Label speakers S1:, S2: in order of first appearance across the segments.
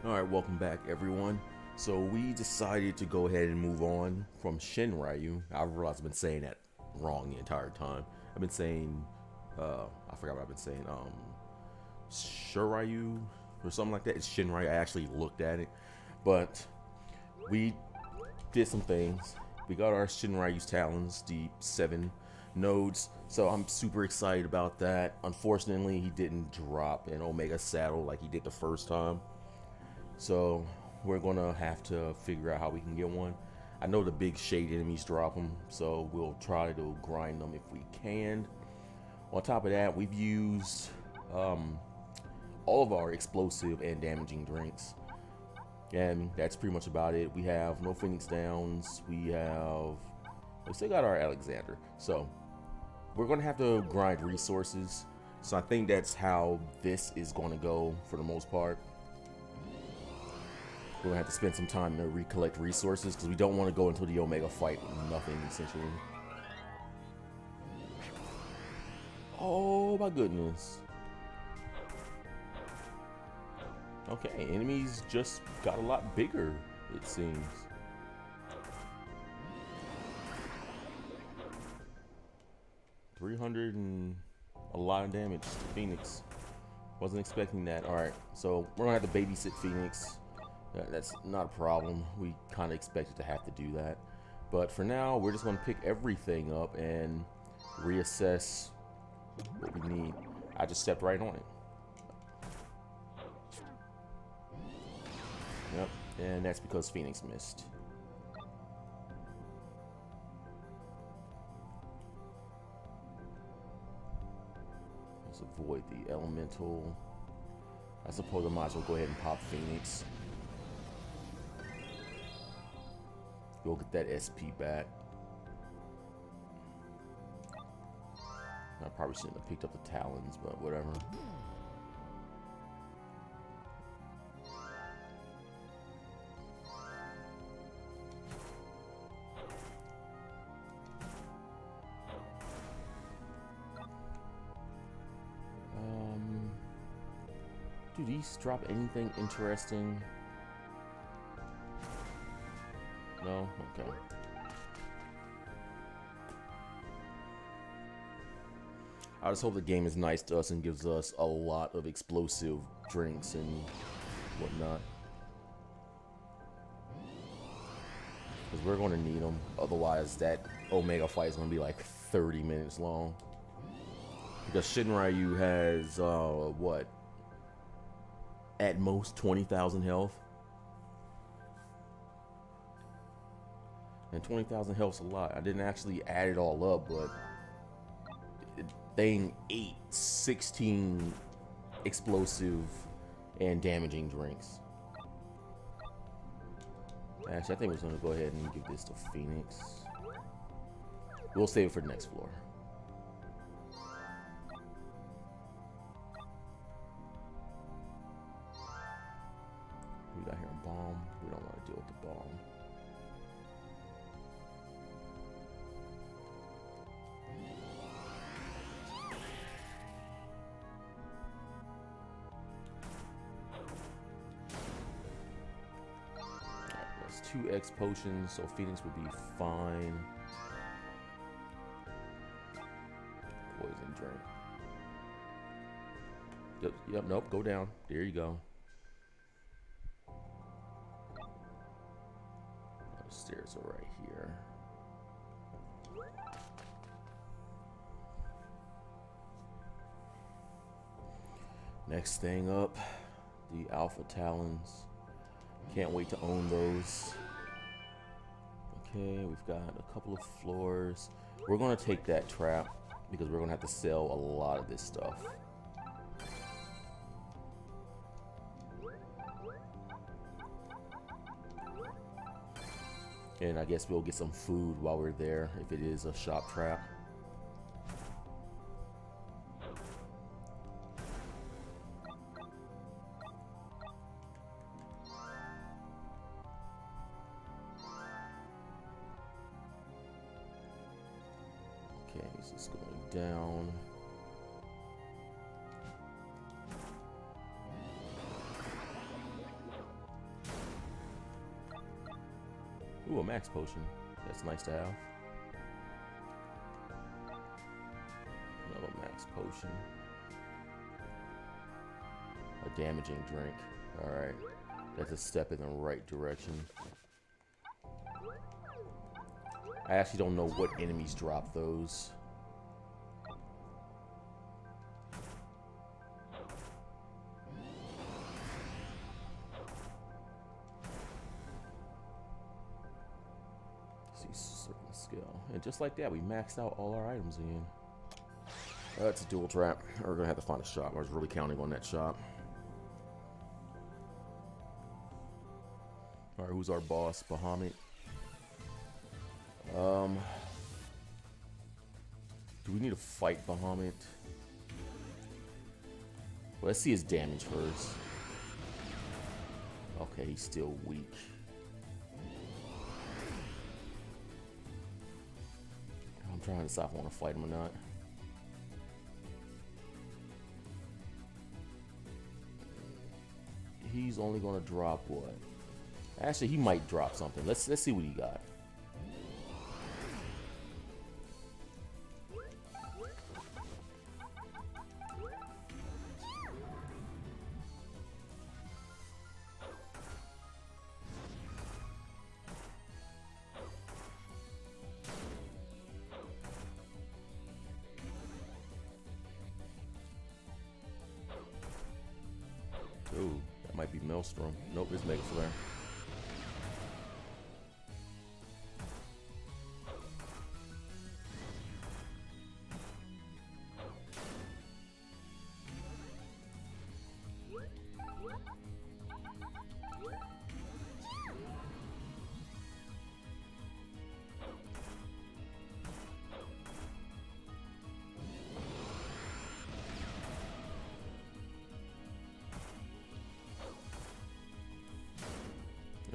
S1: Alright, welcome back everyone. So we decided to go ahead and move on from Shinryu. I realized I've been saying that wrong the entire time. I've been saying, I forgot what I've been saying, Shuryu or something like that. It's Shinryu. I actually looked at it. But we did some things. We got our Shinryu's talons, the 7 nodes. So I'm super excited about that. Unfortunately, he didn't drop an Omega saddle like he did the first time. So we're gonna have to figure out how we can get one. I know the big shade enemies drop them, so we'll try to grind them if we can. On top of that, we've used all of our explosive and damaging drinks, and that's pretty much about it. We have no Phoenix Downs. We still got our Alexander, so we're gonna have to grind resources. So I think that's how this is gonna go for the most part. We're gonna have to spend some time to recollect resources because we don't want to go into the Omega fight with nothing, essentially. Oh my goodness. Okay, enemies just got a lot bigger, it seems. $300 and a lot of damage to Phoenix. Wasn't expecting that. Alright, so we're gonna have to babysit Phoenix. That's not a problem. We kind of expected to have to do that. But for now, we're just going to pick everything up and reassess what we need. I just stepped right on it. Yep, and that's because Phoenix missed. Let's avoid the elemental. I suppose I might as well go ahead and pop Phoenix. Go get that SP back. I probably shouldn't have picked up the talons, but whatever. Do these drop anything interesting? No? Okay. I just hope the game is nice to us and gives us a lot of explosive drinks and whatnot. Because we're going to need them. Otherwise, that Omega fight is going to be like 30 minutes long. Because Shinryu has, what? At most 20,000 health. And 20,000 health's a lot. I didn't actually add it all up, but thing ate 16 explosive and damaging drinks. Actually, I think we're going to go ahead and give this to Phoenix. We'll save it for the next floor. We got here a bomb. We don't want to deal with the bomb. That's 2x potions, so Phoenix will be fine. Poison drink. Yep, nope, go down. There you go. The stairs are right here. Next thing up, the Alpha Talons. Can't wait to own those. Okay, we've got a couple of floors. We're gonna take that trap because we're gonna have to sell a lot of this stuff. And I guess we'll get some food while we're there if it is a shop trap. Okay, this is going down. Ooh, a max potion. That's nice to have. Another max potion. A damaging drink. Alright. That's a step in the right direction. I actually don't know what enemies drop those. See, certain skill. And just like that, we maxed out all our items again. That's a dual trap. We're gonna have to find a shop. I was really counting on that shop. Alright, who's our boss? Bahamut. Do we need to fight Bahamut? Well, let's see his damage first. Okay, he's still weak. I'm trying to decide if I want to fight him or not. He's only gonna drop what? Actually, he might drop something. Let's see what he got. Ooh, that might be Maelstrom. Nope, it's Mega Flare.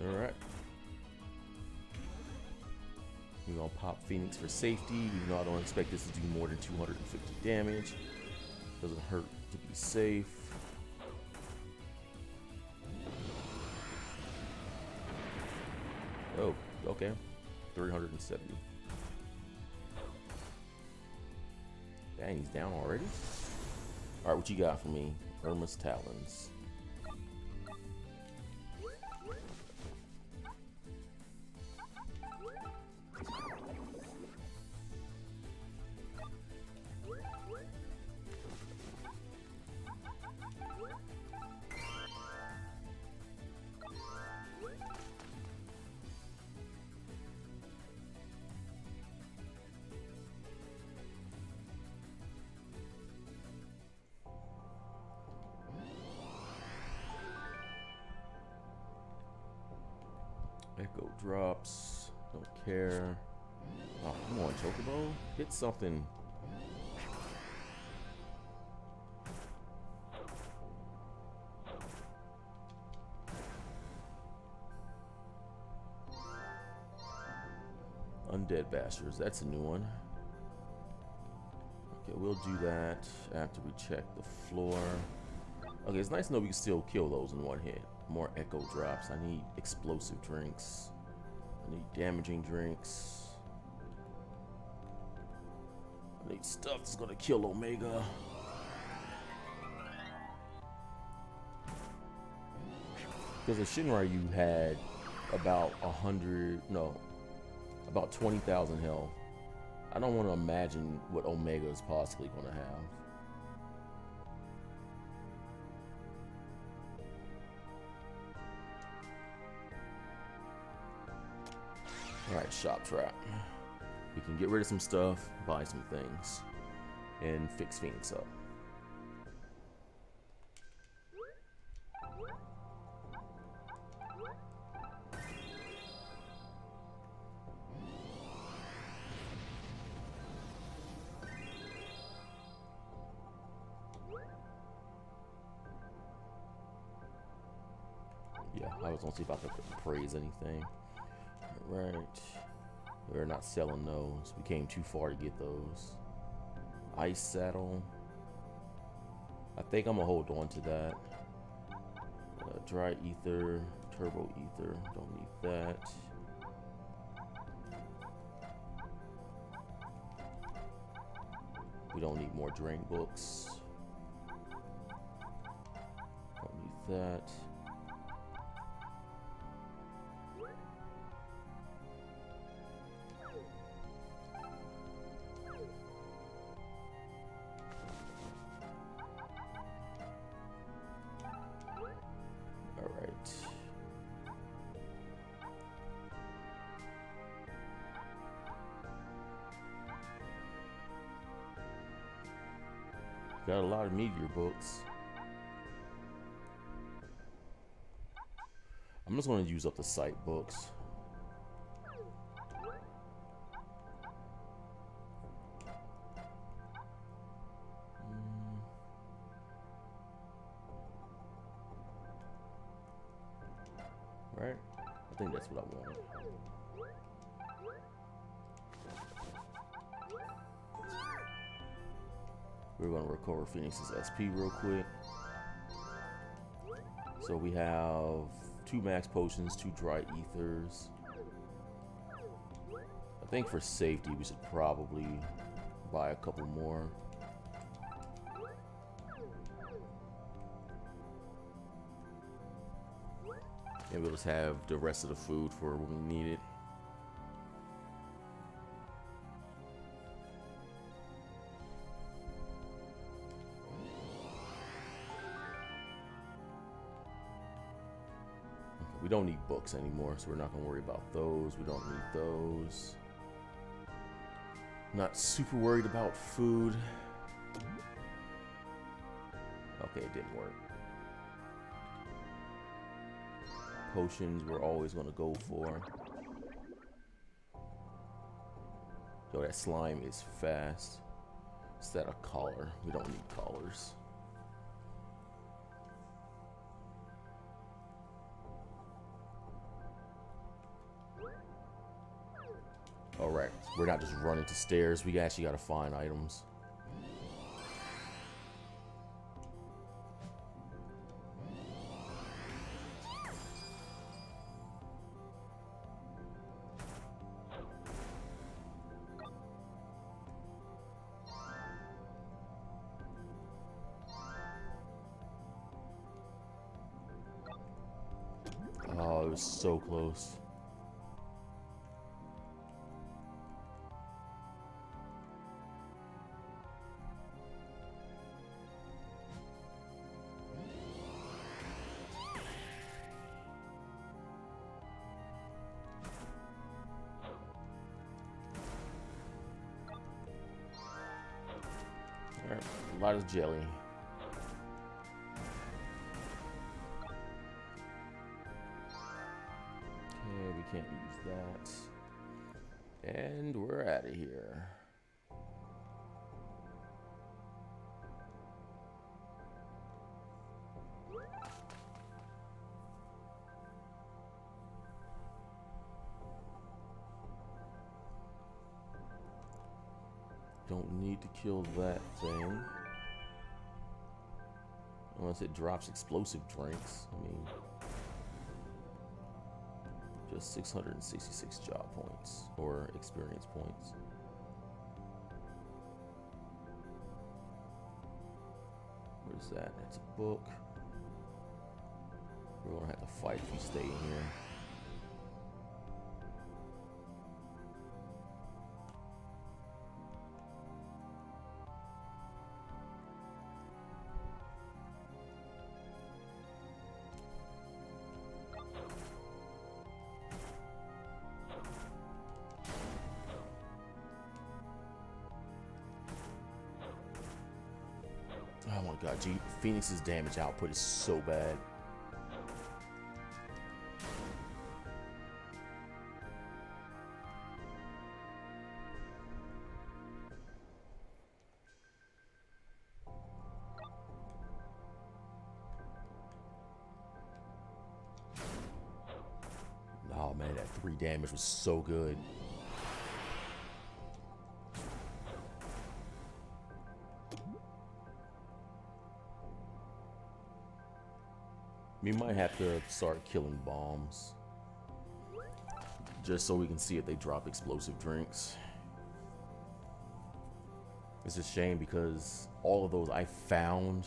S1: Alright. We're gonna pop Phoenix for safety. You know I don't expect this to do more than 250 damage. Doesn't hurt to be safe. Oh, okay. 370. Dang, he's down already? Alright, what you got for me? Irma's Talons. Echo drops. Don't care. Oh, come on, Chocobo. Hit something. Undead Bastards. That's a new one. Okay, we'll do that after we check the floor. Okay, it's nice to know we can still kill those in one hit. More echo drops. I need explosive drinks. I need damaging drinks. I need stuff that's gonna kill Omega. Because the Shinryu had about 20,000 health. I don't want to imagine what Omega is possibly gonna have. Alright, shop trap. We can get rid of some stuff, buy some things, and fix Phoenix up. Yeah, I was gonna see if I could praise anything. Right. We're not selling those. We came too far to get those. Ice saddle. I think I'm gonna hold on to that. Dry ether, turbo ether. Don't need that. We don't need more drain books. Don't need that. Got a lot of meteor books. I'm just going to use up the sight books. Right? I think that's what I want. We're going to recover Phoenix's SP real quick. So we have 2 max potions, 2 dry ethers. I think for safety we should probably buy a couple more. And we'll just have the rest of the food for when we need it. We don't need books anymore, so we're not going to worry about those. We don't need those. Not super worried about food. Okay, it didn't work. Potions we're always going to go for. Yo, that slime is fast. Is that a collar? We don't need collars. Alright, we're not just running to stairs. We actually got to find items. Oh, it was so close. Alright, a lot of jelly. Okay, we can't use that. And we're out of here. Don't need to kill that thing. Unless it drops explosive drinks. I mean, just 666 job points or experience points. What is that? That's a book. We're gonna have to fight if we stay in here. Oh my god, gee, Phoenix's damage output is so bad. Oh man, that 3 damage was so good. We might have to start killing bombs. Just so we can see if they drop explosive drinks. It's a shame because all of those I found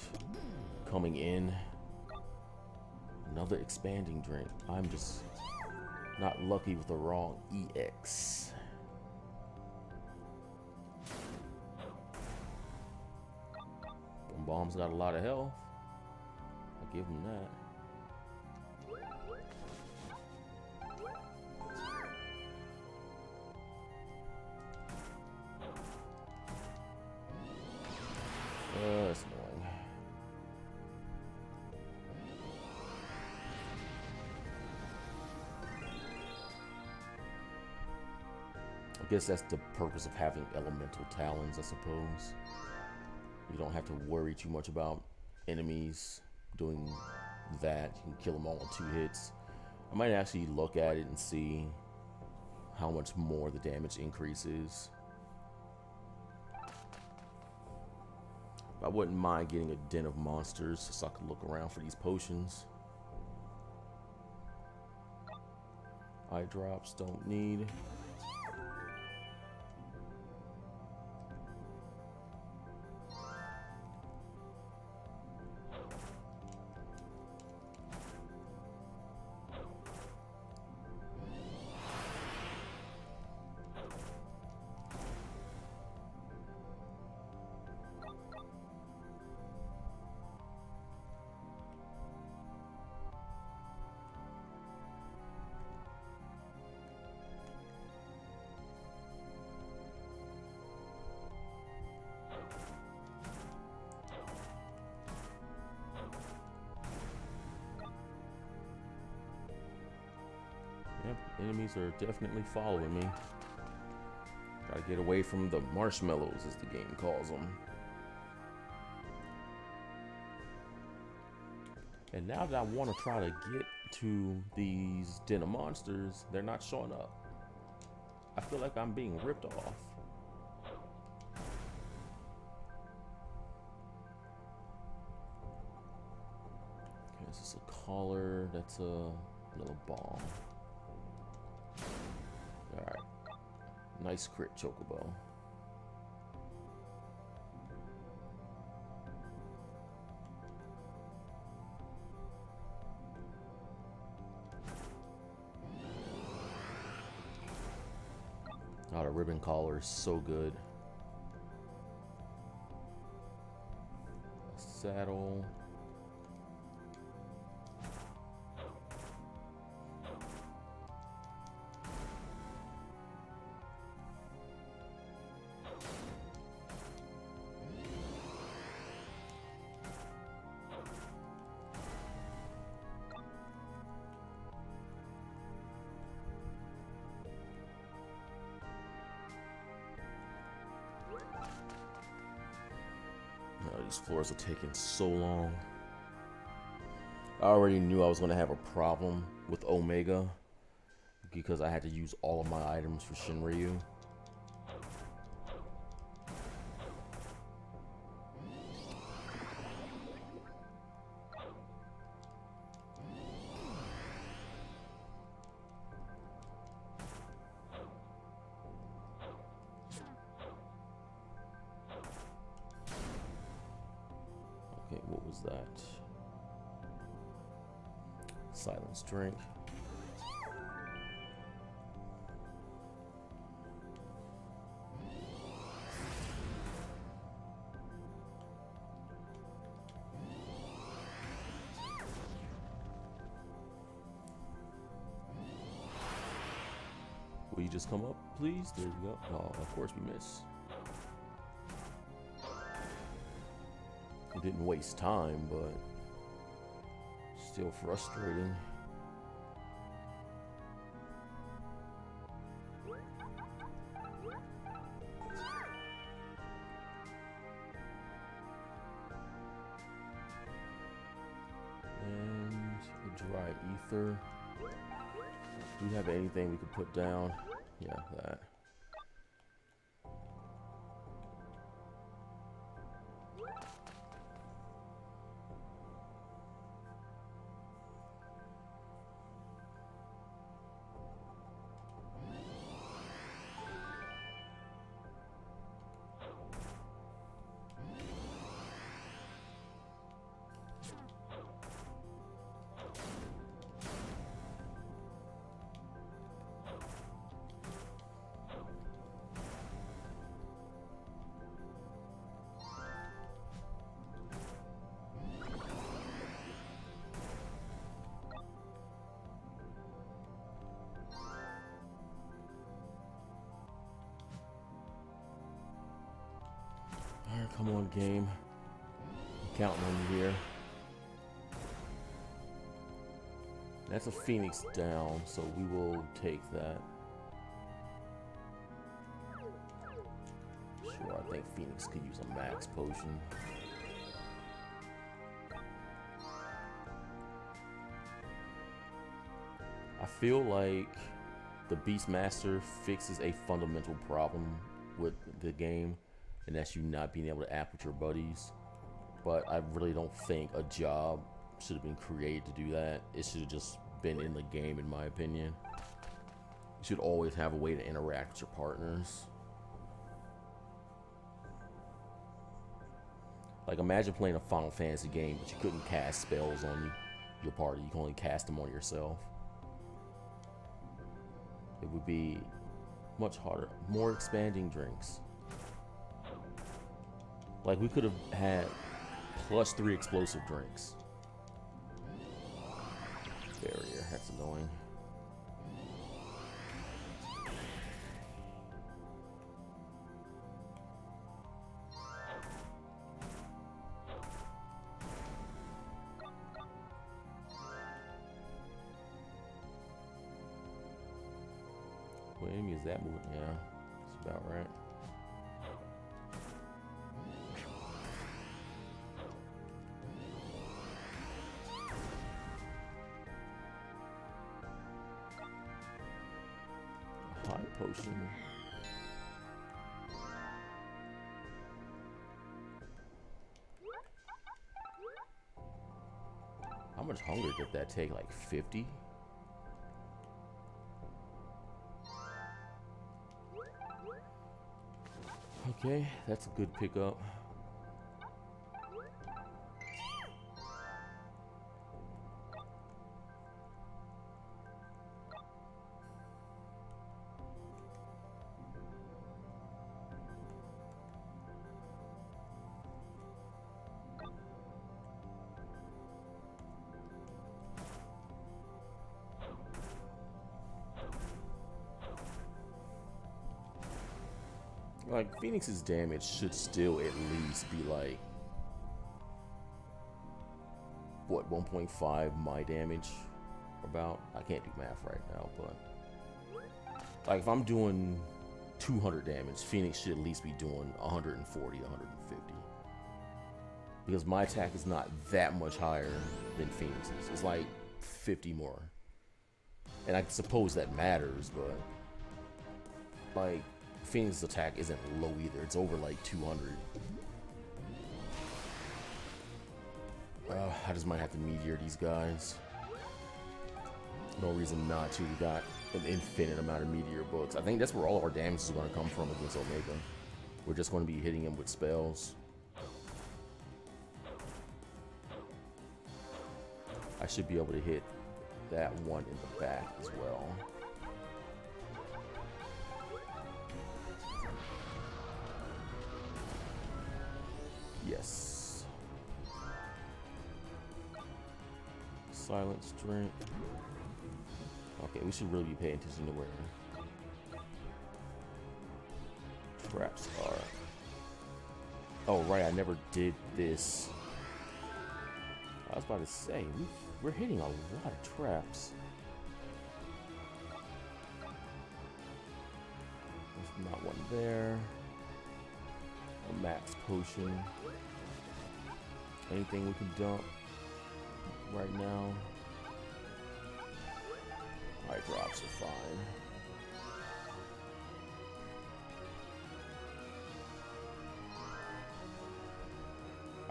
S1: coming in. Another expanding drink. I'm just not lucky with the wrong EX. Bomb's got a lot of health. I'll give him that. That's annoying. I guess that's the purpose of having elemental talons, I suppose. You don't have to worry too much about enemies doing that. You can kill them all in 2 hits. I might actually look at it and see how much more the damage increases. I wouldn't mind getting a den of monsters so I could look around for these potions. Eye drops, don't need. Yep, enemies are definitely following me. Gotta get away from the marshmallows, as the game calls them. And now that I want to try to get to these den of monsters, they're not showing up. I feel like I'm being ripped off. Okay, this is a collar. That's another bomb. Alright. Nice crit, Chocobo. Oh, the ribbon collar is so good. A saddle. Oh, these floors are taking so long. I already knew I was going to have a problem with Omega because I had to use all of my items for Shinryu. Okay, what was that? Silence drink. Will you just come up, please? There you go. Oh, of course we miss. It didn't waste time, but still frustrating. And a dry ether. Do we have anything we could put down? Yeah, that. Come on, game. I'm counting on you here. That's a Phoenix down, so we will take that. Sure, I think Phoenix could use a max potion. I feel like the Beastmaster fixes a fundamental problem with the game, and that's you not being able to act with your buddies. But I really don't think a job should have been created to do that. It should have just been in the game, in my opinion. You should always have a way to interact with your partners. Like, imagine playing a Final Fantasy game, but you couldn't cast spells on your party. You can only cast them on yourself. It would be much harder. More expanding drinks. Like, we could have had +3 explosive drinks. Barrier, that's annoying. What enemy is that moving? Yeah, that's about right. High potion. How much hunger did that take? Like 50? Okay, that's a good pickup. Like, Phoenix's damage should still at least be like, what, 1.5 my damage? About? I can't do math right now, but like, if I'm doing 200 damage, Phoenix should at least be doing 140, 150. Because my attack is not that much higher than Phoenix's. It's like 50 more. And I suppose that matters, but like, Phoenix's attack isn't low either. It's over like 200. I just might have to meteor these guys. No reason not to. We got an infinite amount of meteor books. I think that's where all of our damage is going to come from against Omega. We're just going to be hitting him with spells. I should be able to hit that one in the back as well. Yes. Silence drink. Okay, we should really be paying attention to where traps are. Oh, right, I never did this. I was about to say, we're hitting a lot of traps. There's not one there. A max potion. Anything we can dump right now? Eye drops are fine.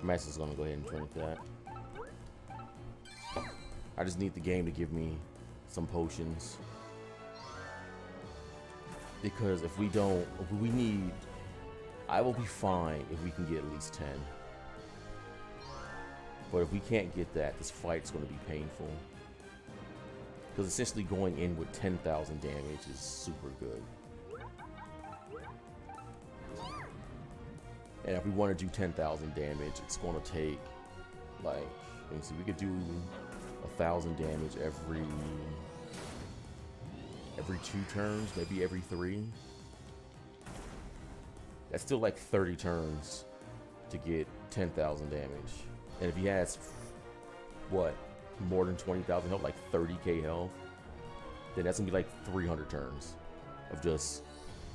S1: I'm actually just gonna go ahead and drink that. I just need the game to give me some potions. Because if we don't, I will be fine if we can get at least 10. But if we can't get that, this fight's going to be painful. Because essentially going in with 10,000 damage is super good. And if we want to do 10,000 damage, it's going to take, like, let me see, we could do 1,000 damage every 2 turns, maybe every 3. That's still like 30 turns to get 10,000 damage. And if he has, what, more than 20,000 health, like 30k health, then that's gonna be like 300 turns of just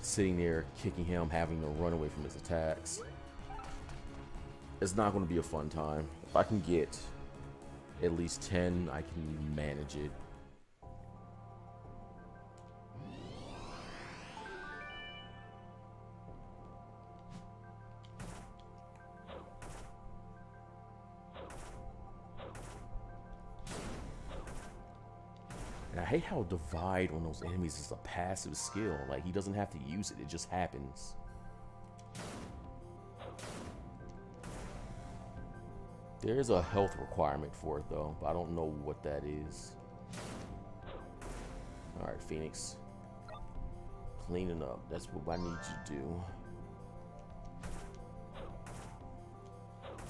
S1: sitting there, kicking him, having to run away from his attacks. It's not gonna be a fun time. If I can get at least 10, I can manage it. And I hate how Divide on those enemies is a passive skill. Like, he doesn't have to use it, it just happens. There's a health requirement for it though, but I don't know what that is. Alright, Phoenix. Cleaning up, that's what I need you to do.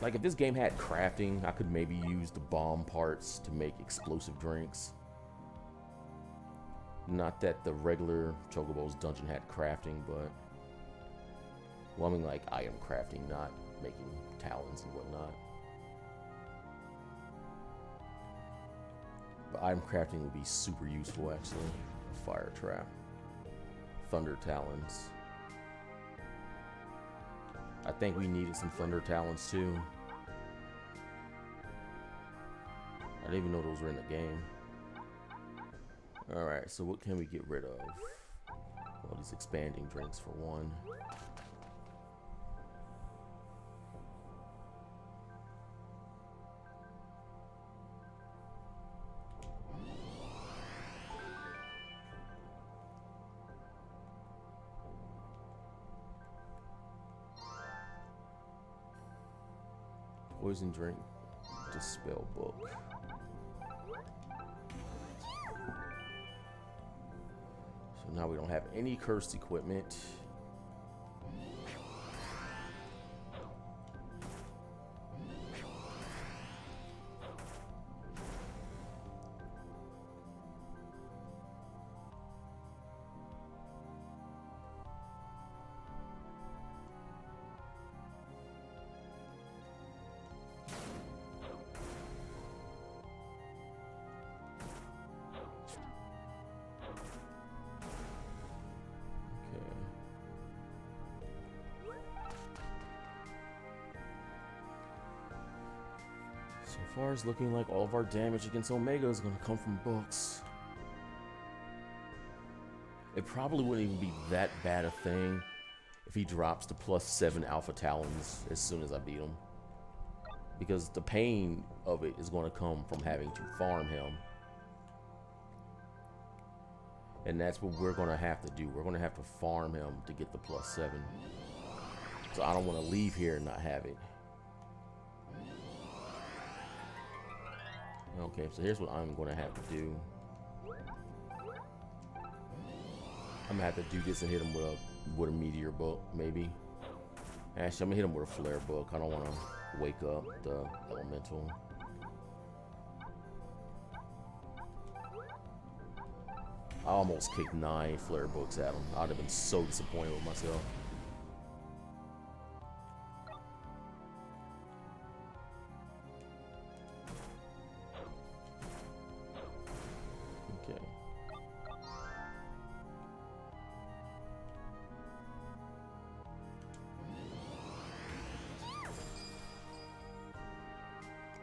S1: Like, if this game had crafting, I could maybe use the bomb parts to make explosive drinks. Not that the regular Chocobo's dungeon had crafting, but... well, I mean, like, item crafting, not making talons and whatnot. But item crafting would be super useful, actually. A fire trap. Thunder talons. I think we needed some thunder talons, too. I didn't even know those were in the game. Alright, so what can we get rid of? Well, these expanding drinks for one. Poison drink, dispel book. So now we don't have any cursed equipment. So far, it's looking like all of our damage against Omega is going to come from books. It probably wouldn't even be that bad a thing if he drops to +7 Alpha Talons as soon as I beat him. Because the pain of it is going to come from having to farm him. And that's what we're going to have to do. We're going to have to farm him to get the +7. So I don't want to leave here and not have it. Okay, so here's what I'm going to have to do. I'm going to have to do this and hit him with a meteor book, maybe. Actually, I'm going to hit him with a flare book. I don't want to wake up the elemental. I almost kicked 9 flare books at him. I'd have been so disappointed with myself. Okay.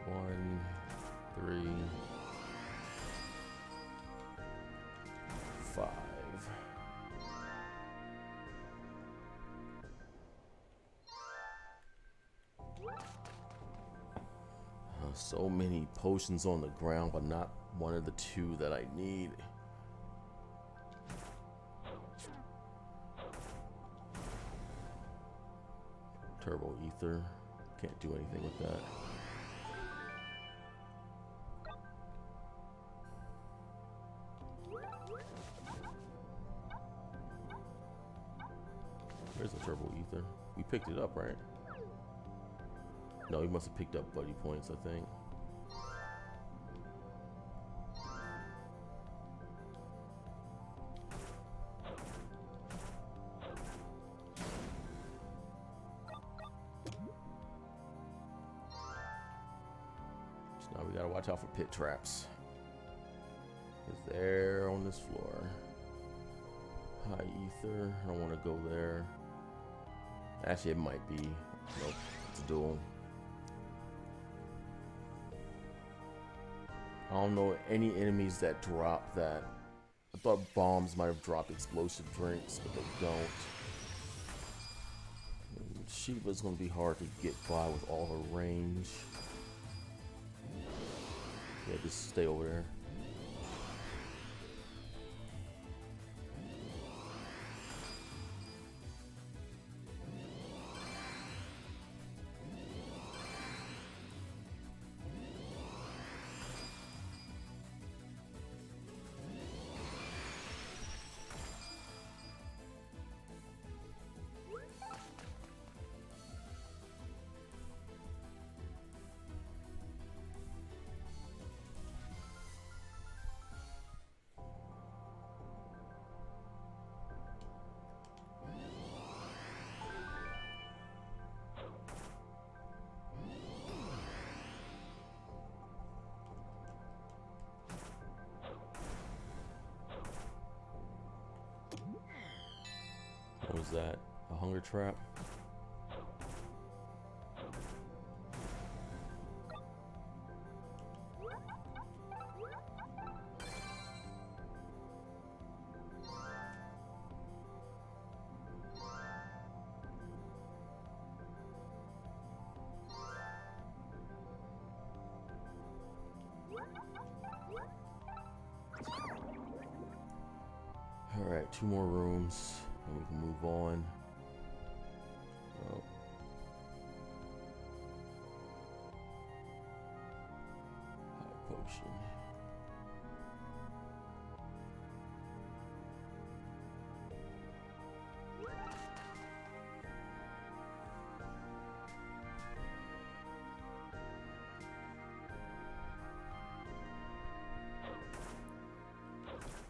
S1: One, 3, 5. So many potions on the ground, but not one of the 2 that I need. Turbo ether. Can't do anything with that. Where's the turbo ether? We picked it up, right? No, he must have picked up buddy points, I think. We gotta watch out for pit traps. Is there on this floor? High ether. I don't want to go there. Actually, it might be. Nope, it's a duel. I don't know any enemies that drop that. I thought bombs might have dropped explosive drinks, but they don't. And Shiva's gonna be hard to get by with all her range. Yeah, just stay over there. What was that? A hunger trap? Alright, 2 more rooms. And we can move on. Oh. High potion.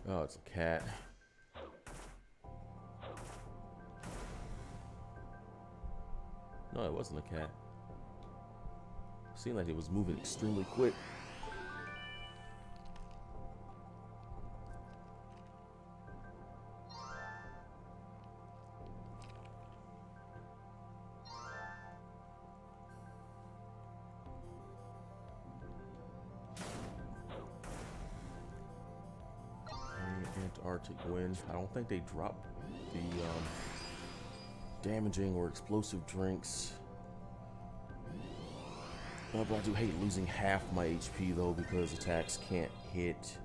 S1: Oh, it's a cat. No, it wasn't a cat. Seemed like it was moving extremely quick. Antarctic wind. I don't think they dropped the damaging or explosive drinks. But I do hate losing half my HP though because attacks can't hit.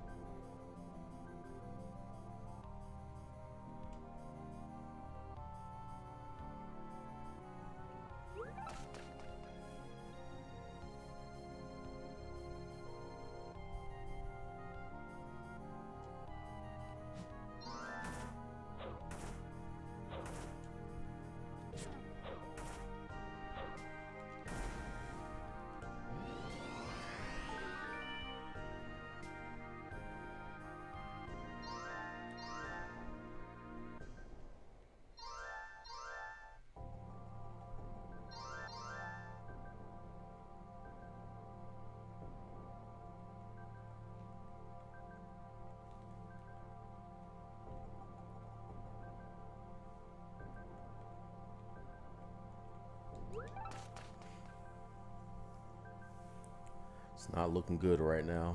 S1: It's not looking good right now.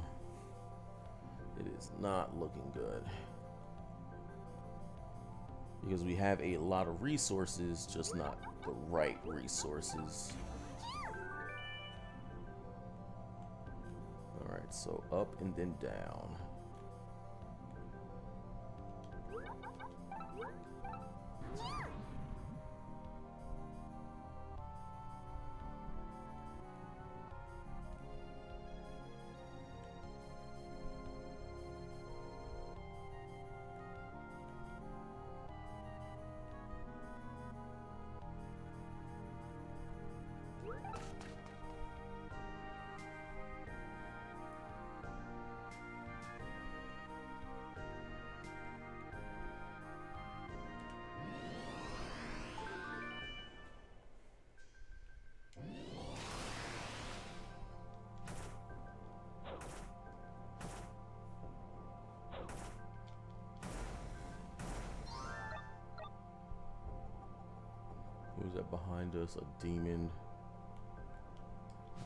S1: It is not looking good. Because we have a lot of resources, just not the right resources. Alright, so up and then down. that behind us? A demon.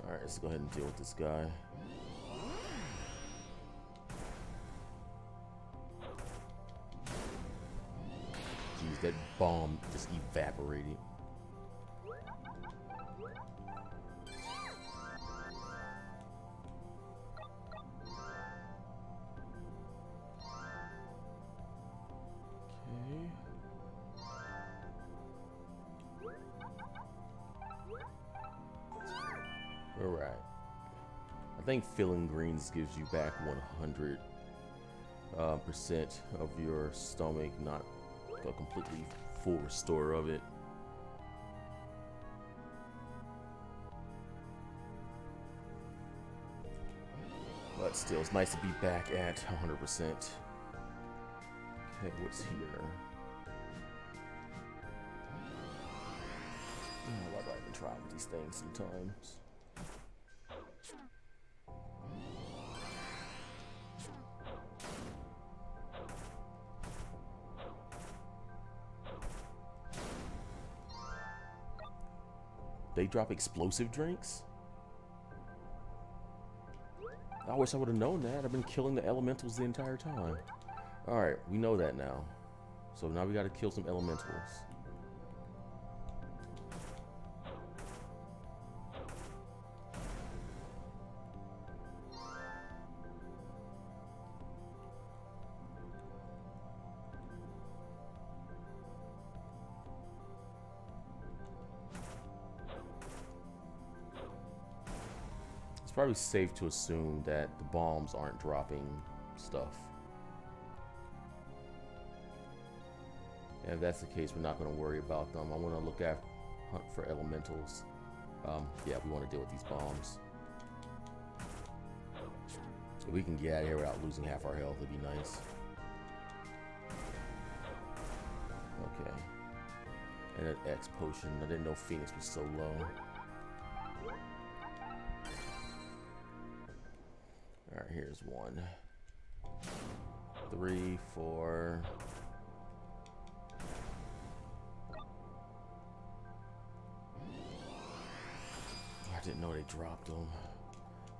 S1: Alright, let's go ahead and deal with this guy. Jeez, that bomb just evaporated. Alright. I think filling greens gives you back 100% of your stomach, not a completely full restore of it. But still, it's nice to be back at 100%. Okay, what's here? Oh, why do I even try with these things sometimes? They drop explosive drinks? I wish I would have known that. I've been killing the elementals the entire time. Alright, we know that now. So now we gotta kill some elementals. It's probably safe to assume that the bombs aren't dropping stuff. And if that's the case, we're not going to worry about them. I want to look at hunt for elementals. Yeah, we want to deal with these bombs. If we can get out of here without losing half our health, it'd be nice. Okay. And an X potion. I didn't know Phoenix was so low. Alright, here's 1, 3, 4. I didn't know they dropped them.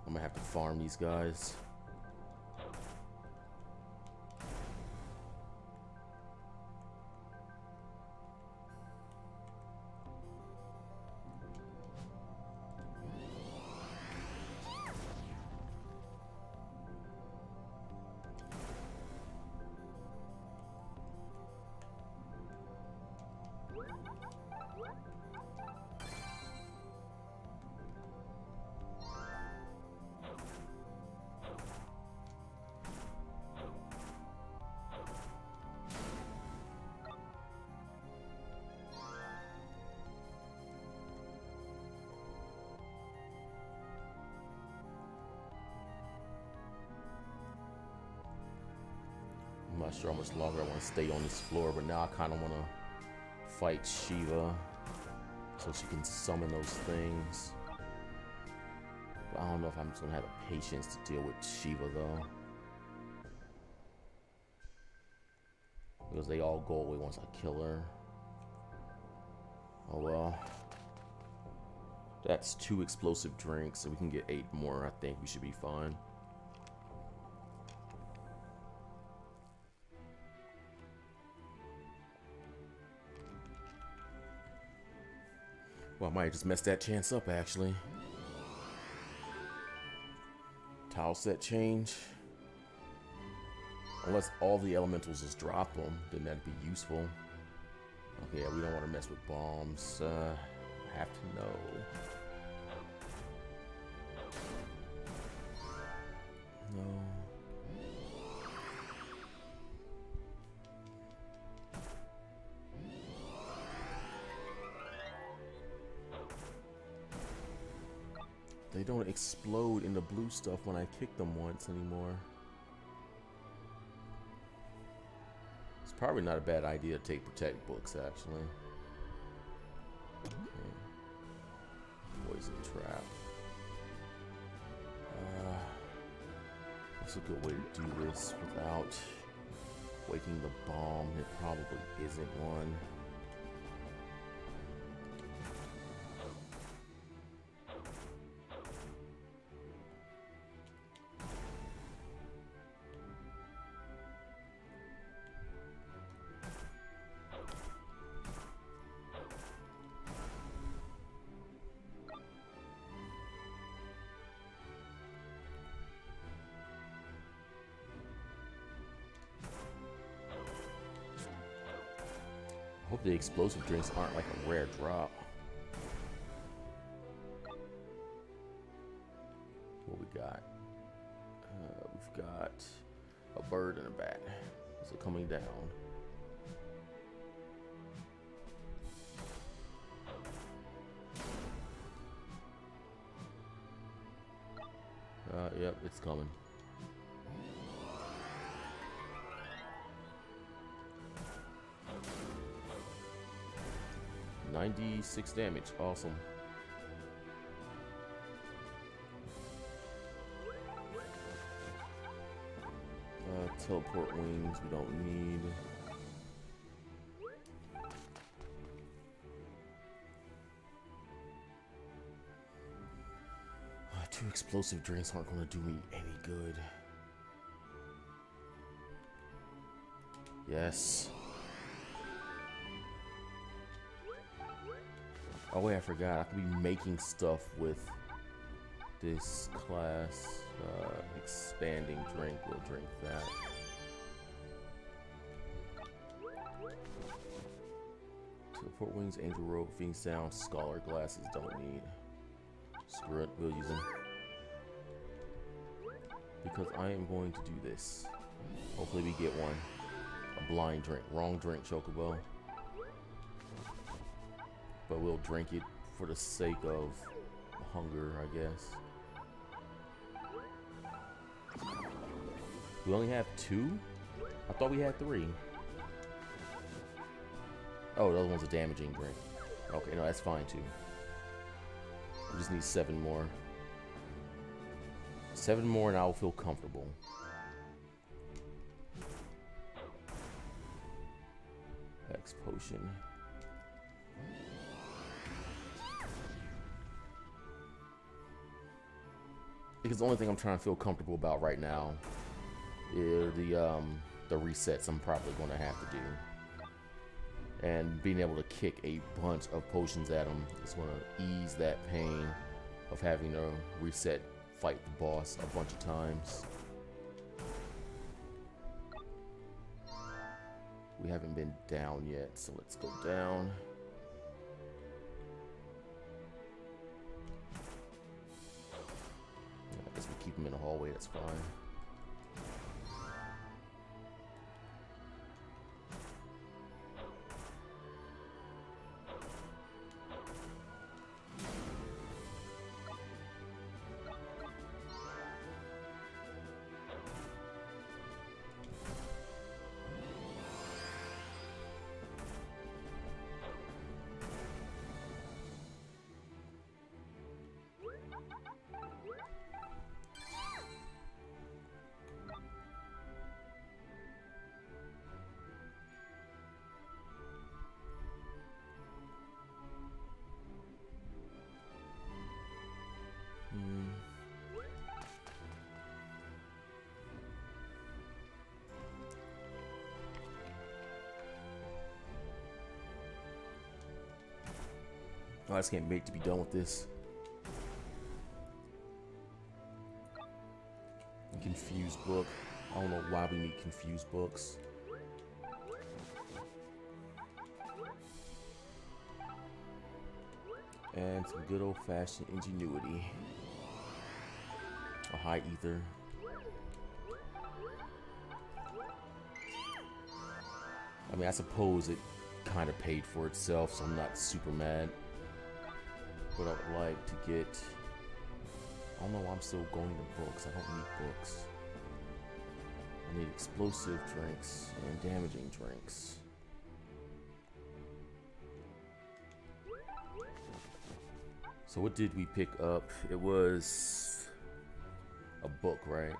S1: I'm gonna have to farm these guys. I'm not sure how much longer I want to stay on this floor, but now I kind of want to fight Shiva so she can summon those things. But I don't know if I'm just going to have the patience to deal with Shiva, though. Because they all go away once I kill her. Oh well. That's 2 explosive drinks, so we can get 8 more. I think we should be fine. Well, I might have just messed that chance up, actually. Tile set change. Unless all the elementals just drop them, then that'd be useful. Okay, yeah, we don't want to mess with bombs. I have to know. No. They don't explode in the blue stuff when I kick them once anymore. It's probably not a bad idea to take protect books, actually. Okay. Poison trap. What's a good way to do this without waking the bomb? It probably isn't one. Hope the explosive drinks aren't like a rare drop. What we got? We've got a bird and a bat. Is it coming down? Yep, it's coming. $96 damage. Awesome. Teleport wings we don't need. Two explosive drinks aren't going to do me any good. Yes. Oh wait, I forgot. I could be making stuff with this class. Expanding drink. We'll drink that. Teleport wings, angel rope, fiend sound, scholar glasses. Don't need. Screw it. We'll use them. Because I am going to do this. Hopefully we get one. A blind drink. Wrong drink, Chocobo. But we'll drink it for the sake of hunger, I guess. We only have 2? I thought we had 3. Oh, the other one's a damaging drink. Okay, no, that's fine too. We just need 7 more. 7 more and I'll feel comfortable. X potion. Because the only thing I'm trying to feel comfortable about right now is the resets I'm probably going to have to do. And being able to kick a bunch of potions at them is going to ease that pain of having to reset, fight the boss a bunch of times. We haven't been down yet, so let's go down. I guess we keep them in the hallway, that's fine. I just can't wait to be done with this. Confused book. I don't know why we need confused books. And some good old-fashioned ingenuity. A high ether. I mean, I suppose it kind of paid for itself, so I'm not super mad. But I would like to get... I don't know why I'm still going to books. I don't need books. I need explosive drinks and damaging drinks. So what did we pick up? It was a book, right?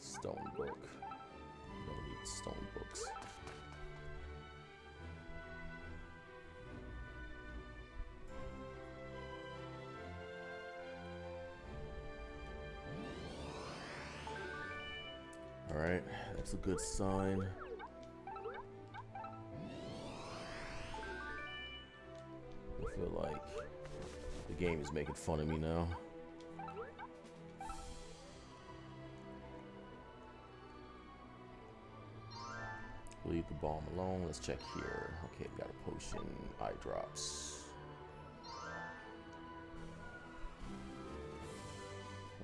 S1: Stone book. Don't need stone books. Alright, that's a good sign. I feel like the game is making fun of me now. Leave the bomb alone. Let's check here. Okay, got a potion, eye drops.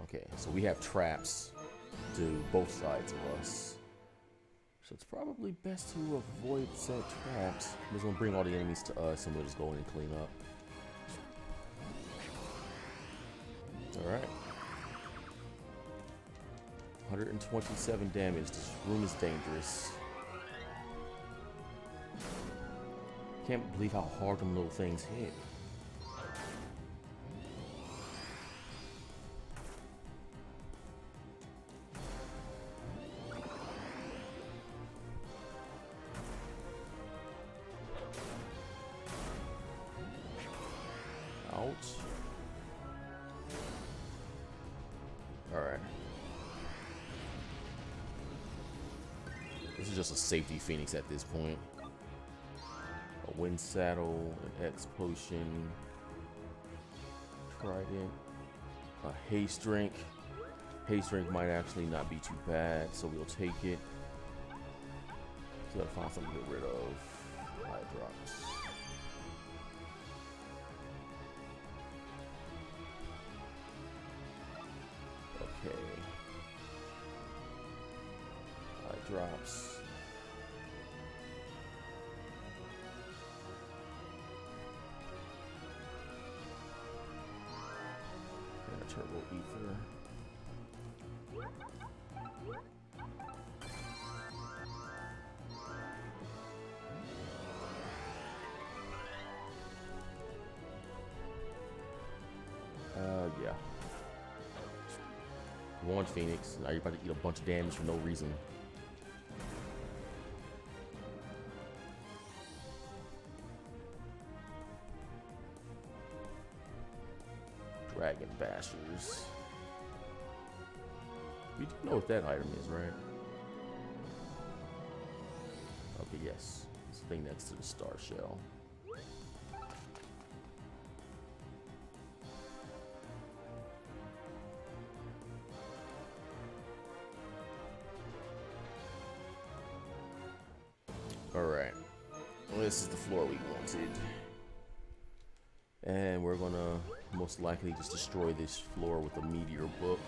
S1: Okay, so we have traps to both sides of us. So it's probably best to avoid said traps. I'm just gonna bring all the enemies to us and we'll just go in and clean up. Alright. 127 damage. This room is dangerous. Can't believe how hard them little things hit. Ouch. Alright. This is just a safety phoenix at this point. A wind saddle, an X potion, trident, a haste drink. Haste drink might actually not be too bad, so we'll take it. So gotta find something to get rid of. Eye drops. Okay. Eye drops. Turbo ether. Yeah. One Phoenix. Now you're about to eat a bunch of damage for no reason. Dragon Bashers. We do know what that item is, right? Okay, yes. It's the thing next to the star shell. Alright. Well, this is the floor we wanted. And we're gonna most likely just destroy this floor with a meteor book.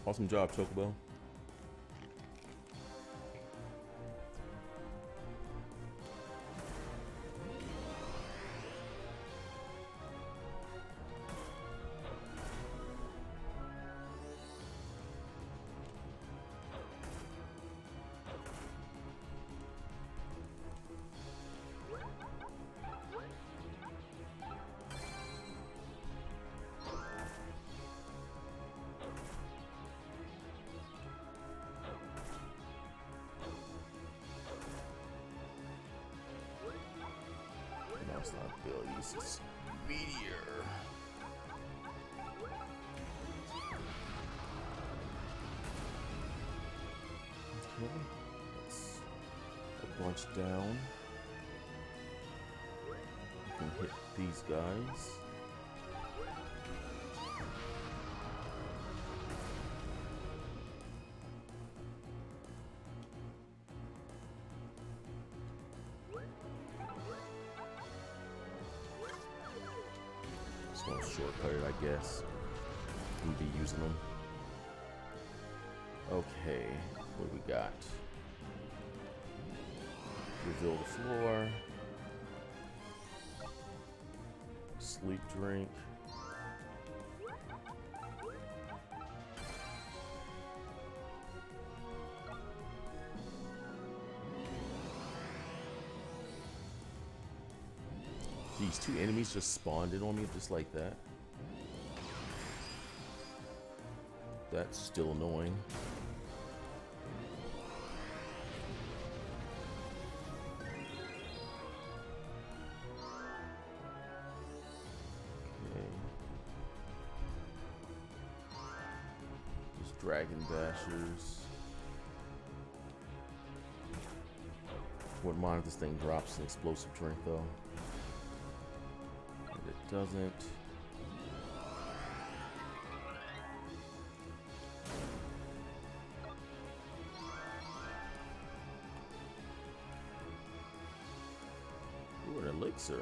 S1: Awesome job, Chocobo. It's not abilities, it's meteor. Okay, let's a bunch down. We can hit these guys. Shortcut it, I guess. We'll be using them. Okay, what do we got? Reveal the floor. Sleep drink. These two enemies just spawned in on me just like that. That's still annoying. Okay. Just Dragon Bashers. Wouldn't mind if this thing drops an explosive drink though. And it doesn't. Ooh, an elixir.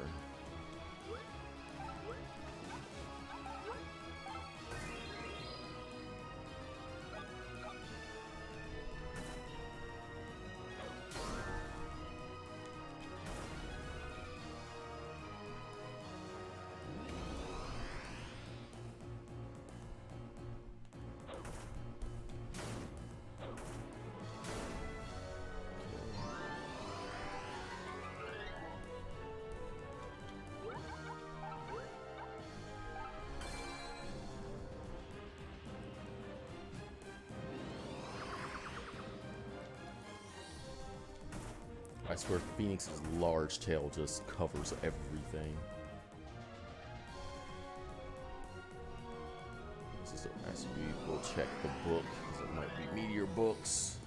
S1: I swear Phoenix's large tail just covers everything. This is as we will check the book, because it might be meteor books.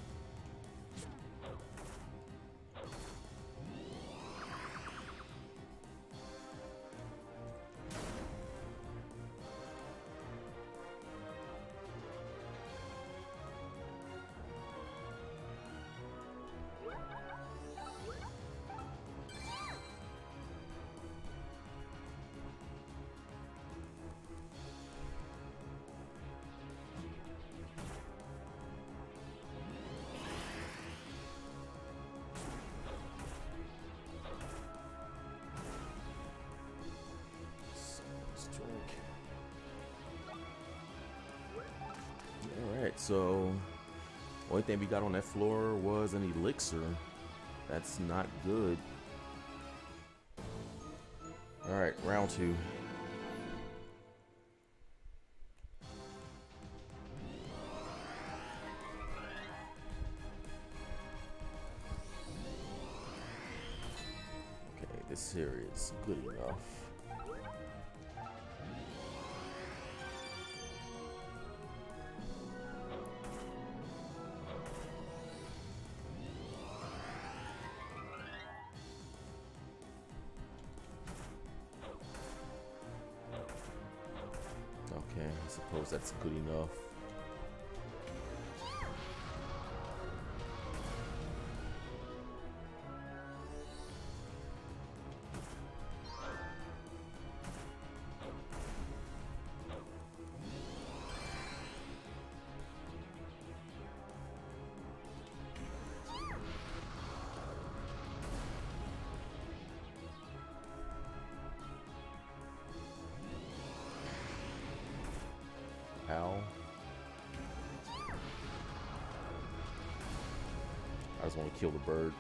S1: Alright, so only thing we got on that floor was an elixir. That's not good. Alright, round 2. Okay, this here is good enough. Okay, I suppose that's good enough. Ow. I just want to kill the bird.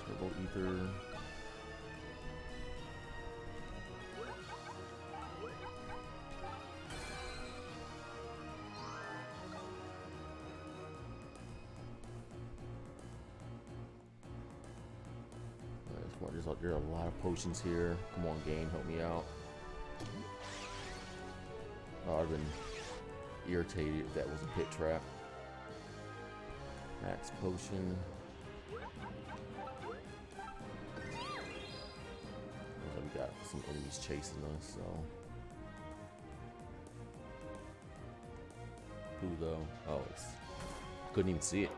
S1: Turbo ether. There are a lot of potions here. Come on, game, help me out. Oh, I've been irritated if that was a pit trap. Max potion. We got some enemies chasing us, so. Who though? Oh, couldn't even see it.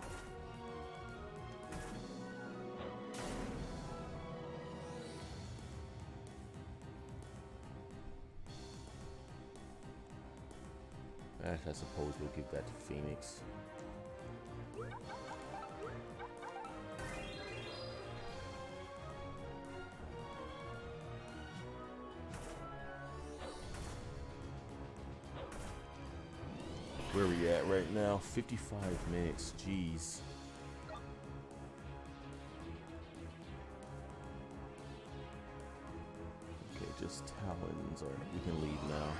S1: I suppose we'll give that to Phoenix. Where are we at right now? 55 minutes. Jeez. Okay, just talons. Alright, we can leave now.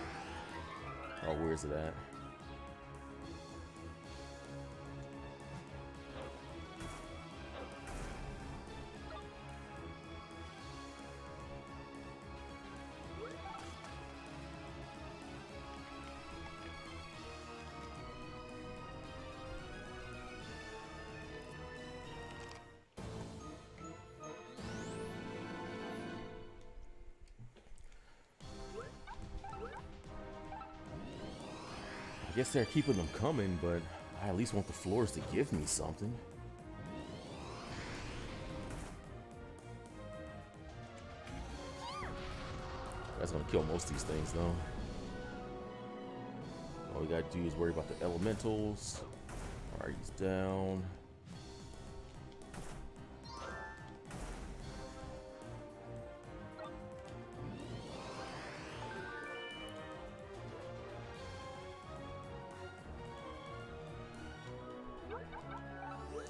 S1: Oh, where's it at? guess they're keeping them coming, but I at least want the floors to give me something. That's gonna kill most of these things, though. All we gotta do is worry about the elementals. Alright, he's down.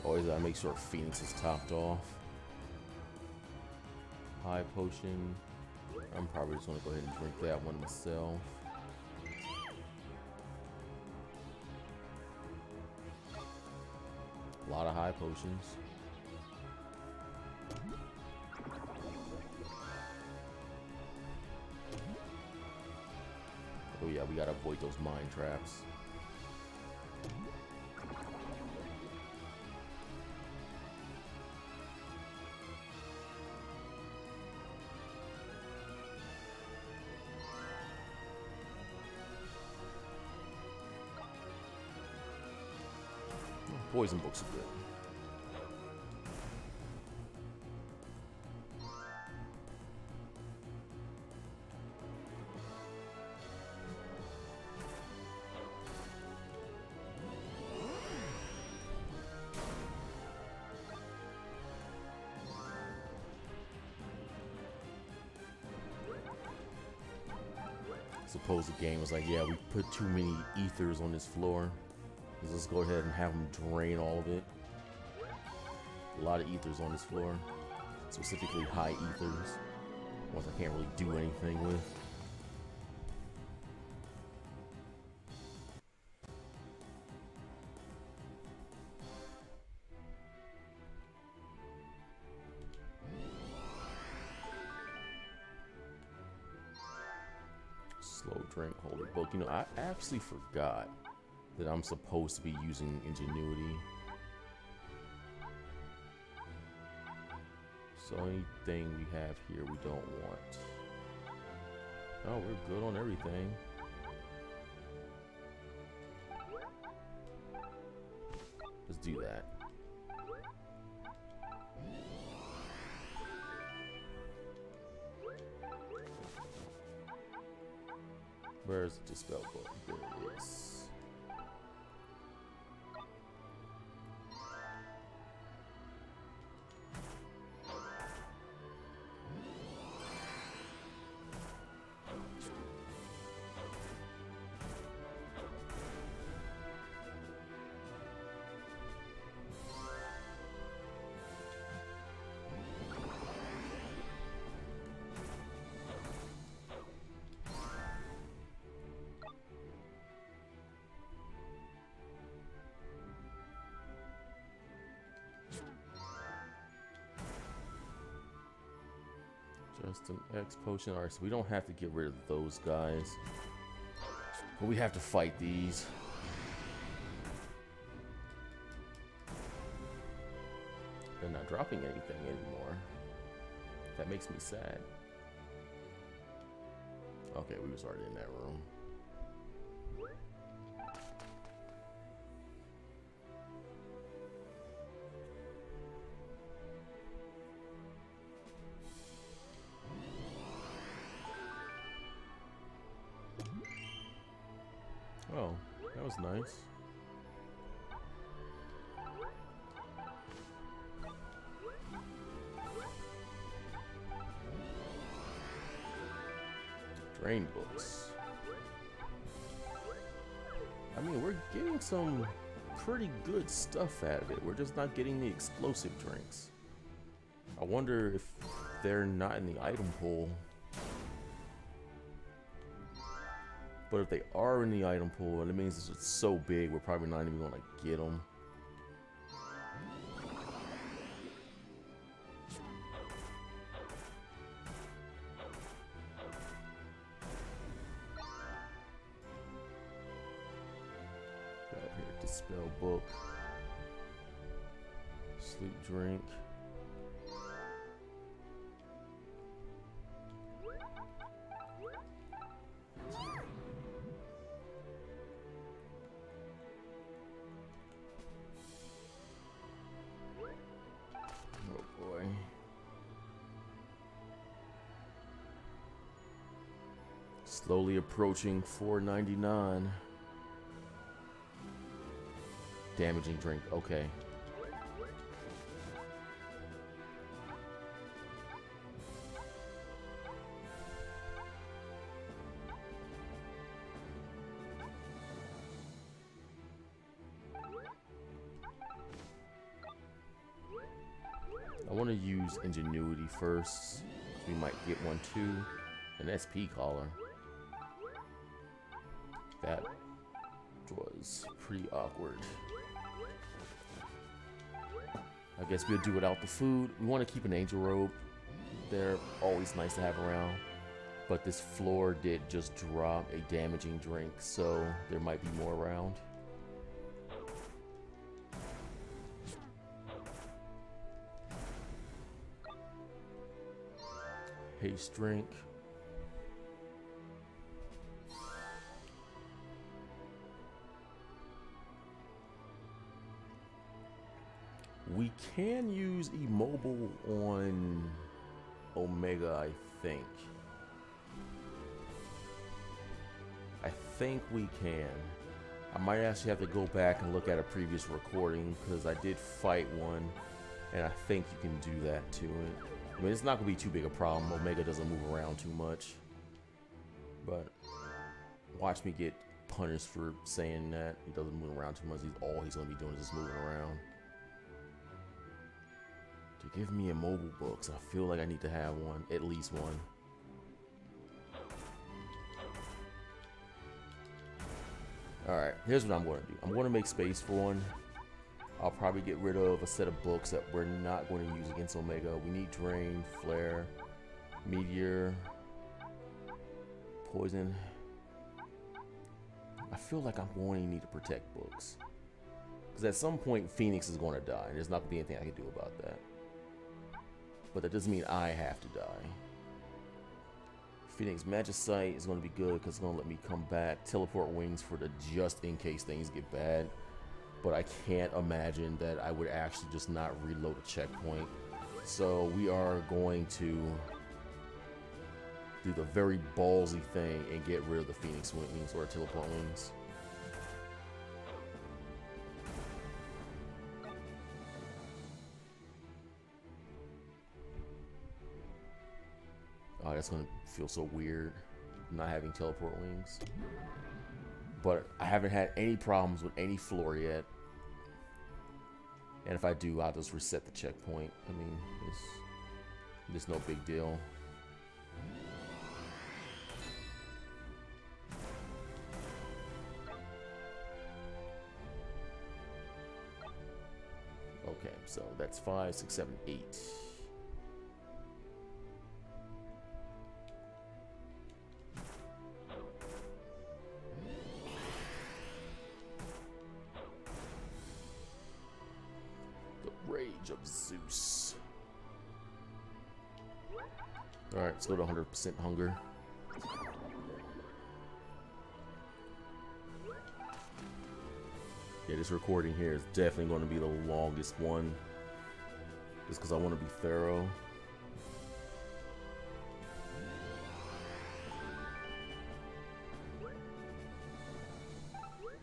S1: Always gotta make sure Phoenix is topped off. High potion. I'm probably just gonna go ahead and drink that one myself. A lot of high potions. Oh yeah, we gotta avoid those mine traps. Poison books are good. Suppose the game was like, yeah, we put too many ethers on this floor. Let's go ahead and have them drain all of it. A lot of ethers on this floor. Specifically high ethers. Ones I can't really do anything with. Slow drink, holy book. You know, I actually forgot that I'm supposed to be using ingenuity. So anything we have here we don't want. Oh, we're good on everything. Let's do that. Where's the spell book? There it is. Just an X potion. Alright, so we don't have to get rid of those guys. But we have to fight these. They're not dropping anything anymore. That makes me sad. Okay, we was already in that room. Oh, that was nice. Drain books. I mean, we're getting some pretty good stuff out of it. We're just not getting the explosive drinks. I wonder if they're not in the item pool. But if they are in the item pool, and it means it's so big, we're probably not even going to get them. Got up here, dispel book, sleep drink. Slowly approaching 499. Damaging drink, okay. I want to use ingenuity first. We might get one too. An SP collar. That was pretty awkward. I guess we'll do without the food. We want to keep an angel robe. They're always nice to have around. But this floor did just drop a damaging drink, so there might be more around. Haste drink. We can use immobile on Omega, I think. I think we can. I might actually have to go back and look at a previous recording because I did fight one, and I think you can do that to it. I mean, it's not going to be too big a problem. Omega doesn't move around too much. But watch me get punished for saying that. He doesn't move around too much. All he's going to be doing is just moving around. To give me immobile books, I feel like I need to have one. At least one. Alright, here's what I'm going to do. I'm going to make space for one. I'll probably get rid of a set of books that we're not going to use against Omega. We need Drain, Flare, Meteor, Poison. I feel like I'm going to need to protect books. Because at some point, Phoenix is going to die. And there's not going to be anything I can do about that. But that doesn't mean I have to die. Phoenix Magicite is going to be good because it's going to let me come back. Teleport Wings for the just in case things get bad. But I can't imagine that I would actually just not reload a checkpoint. So we are going to do the very ballsy thing and get rid of the Phoenix Wings or Teleport Wings. Oh, that's going to feel so weird not having Teleport Wings. But I haven't had any problems with any floor yet. And if I do, I'll just reset the checkpoint. I mean, it's no big deal. Okay, so that's 5, 6, 7, 8. Of Zeus. Alright, let's go to 100% hunger. Yeah, this recording here is definitely going to be the longest one. Just because I want to be thorough.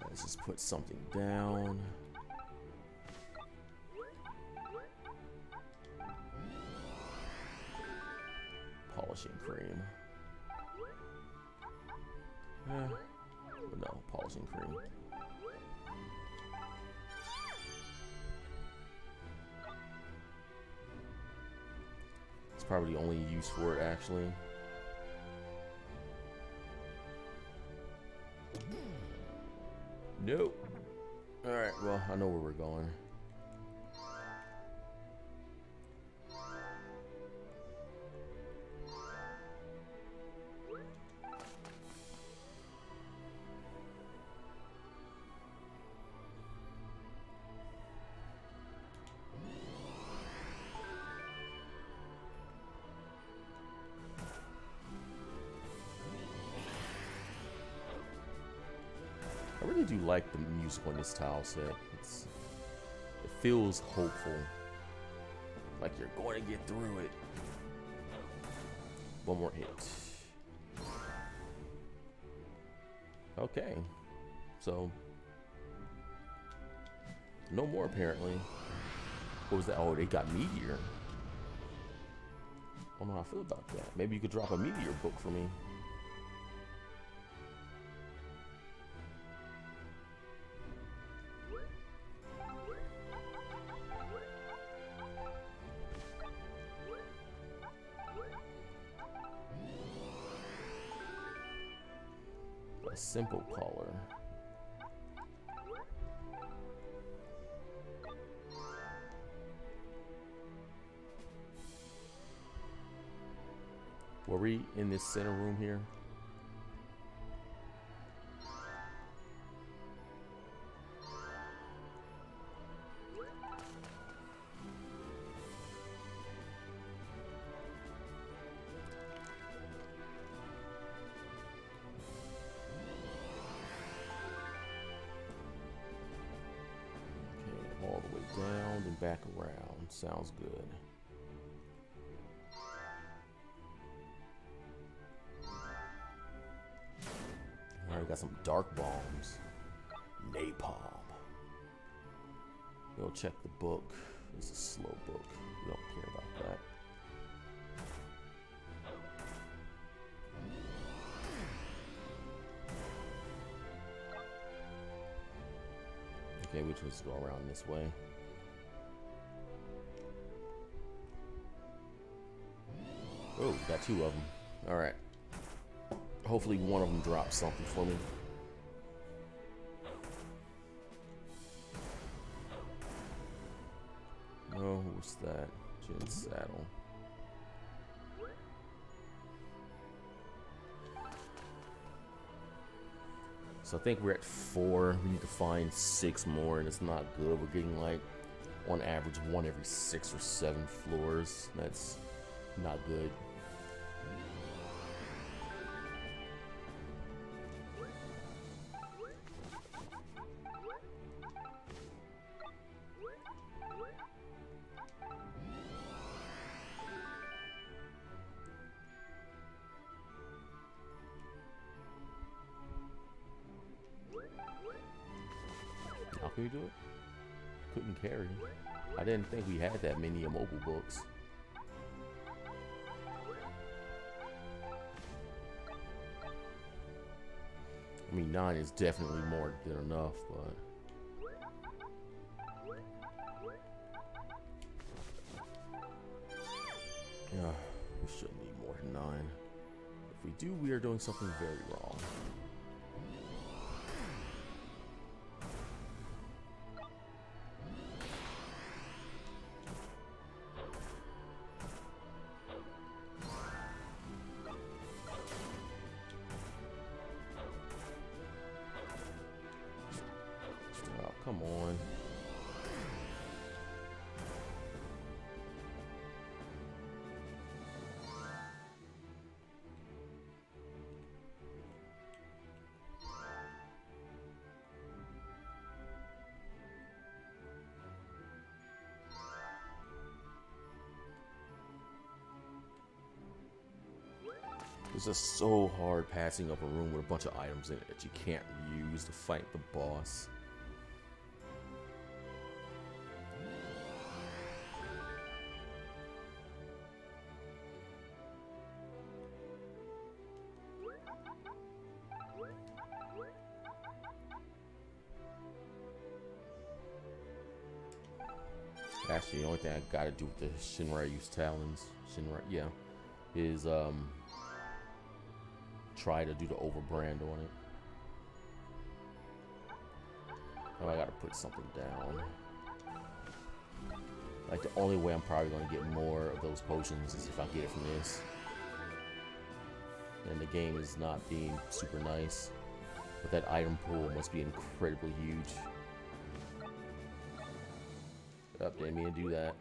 S1: Let's just put something down. Polishing cream. No, polishing cream. It's probably the only use for it, actually. Nope. Alright, well, I know where we're going. I really do like the music on this tile set. It feels hopeful. Like you're going to get through it. One more hit. Okay. So, no more apparently. What was that? Oh, they got Meteor. I don't know how I feel about that. Maybe you could drop a Meteor book for me. A simple color. Were we in this center room here? Okay, all the way down and back around. Sounds good. Alright, got some dark bombs. Napalm. We'll check the book. It's a slow book. We don't care about that. Okay, we just go around this way. Oh, got two of them. Alright. Hopefully one of them drops something for me. Oh, what's that? Gin saddle. So I think we're at 4. We need to find 6 more, and it's not good. We're getting like, on average, 1 every 6 or 7 floors. That's not good. How can we do it? Couldn't carry. I didn't think we had that many mobile books. I mean, 9 is definitely more than enough, but... yeah, we shouldn't need more than 9. If we do, we are doing something very wrong. Oh, come on. It's just so hard passing up a room with a bunch of items in it that you can't use to fight the boss. Actually, the only thing I gotta do with the Shinryu's talons, yeah, is try to do the overbrand on it. Oh, I gotta put something down. Like, the only way I'm probably gonna get more of those potions is if I get it from this. And the game is not being super nice, but that item pool must be incredibly huge. Oh, didn't mean to do that.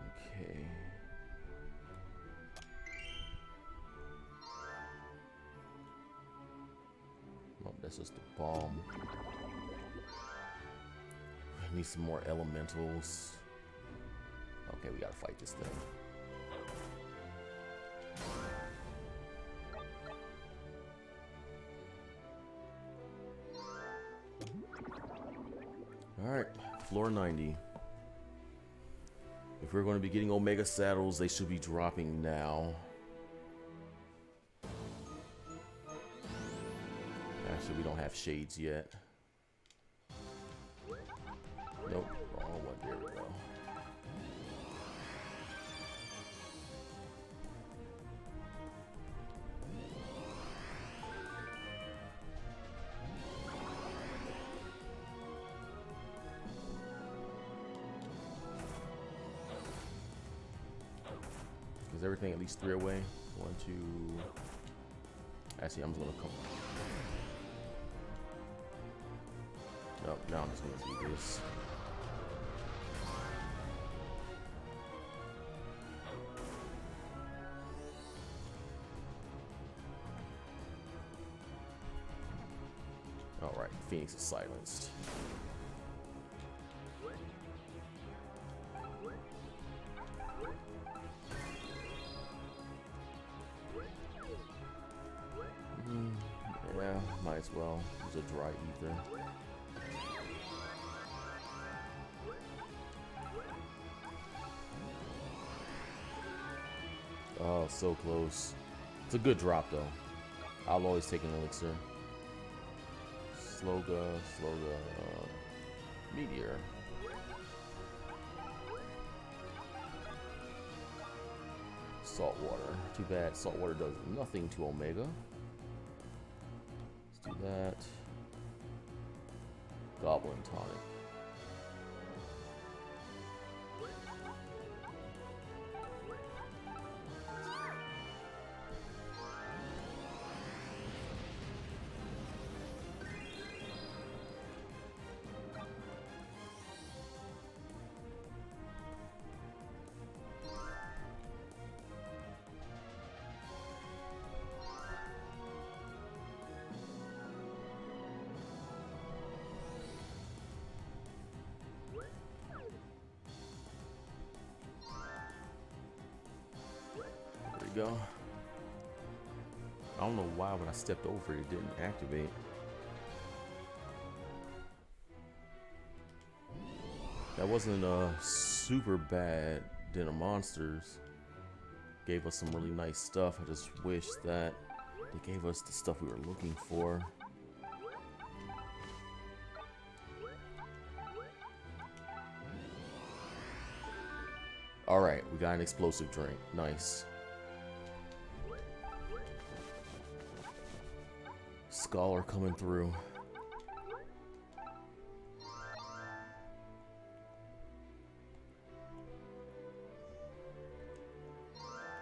S1: Okay. Oh, that's just the bomb. I need some more elementals. Okay, we gotta fight this thing. Alright, floor 90. If we're going to be getting Omega saddles, they should be dropping now. Actually, we don't have shades yet. Nope, wrong one. There we go. Is everything at least 3 away? 1, 2. Actually, I'm just gonna come. Nope, now I'm just gonna do this. Alright, Phoenix is silenced. Yeah, might as well use a dry ether. Oh, so close. It's a good drop though. I'll always take an elixir. Sloga, Meteor. Saltwater. Too bad saltwater does nothing to Omega. Let's do that. Goblin tonic. Go. I don't know why when I stepped over it didn't activate. That wasn't super bad Den of Monsters. Gave us some really nice stuff. I just wish that they gave us the stuff we were looking for. Alright, we got an explosive drink. Nice. Scholar coming through.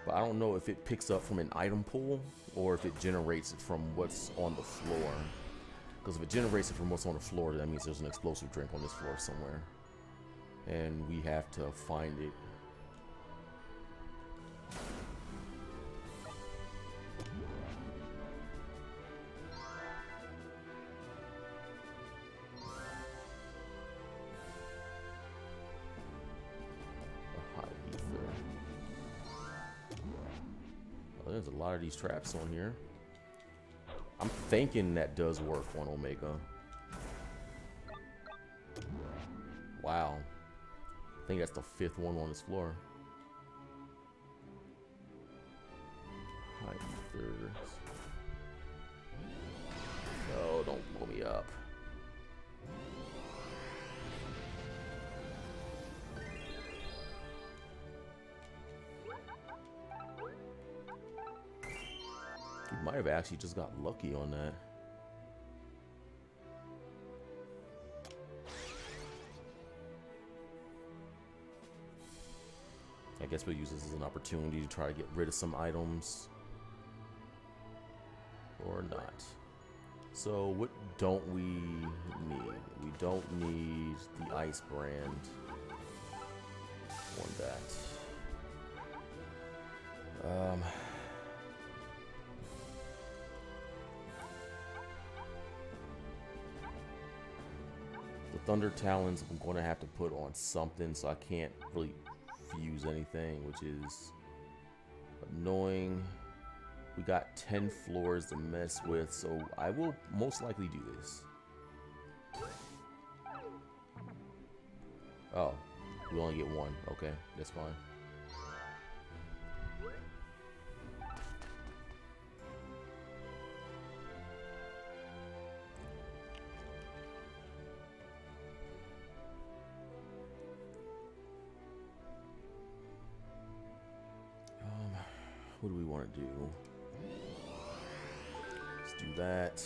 S1: But I don't know if it picks up from an item pool or if it generates it from what's on the floor. Because if it generates it from what's on the floor, that means there's an explosive drink on this floor somewhere. And we have to find it. There's a lot of these traps on here. I'm thinking that does work on Omega. Wow. I think that's the 5th one on this floor. High ethers. No, don't blow me up. Might have actually just got lucky on that. I guess we'll use this as an opportunity to try to get rid of some items. Or not. So what don't we need? We don't need the ice brand. Want that. Thunder Talons I'm going to have to put on something, so I can't really fuse anything, which is annoying. We got 10 floors to mess with, so I will most likely do this. Oh, we only get one. Okay, that's fine. What do we want to do? Let's do that.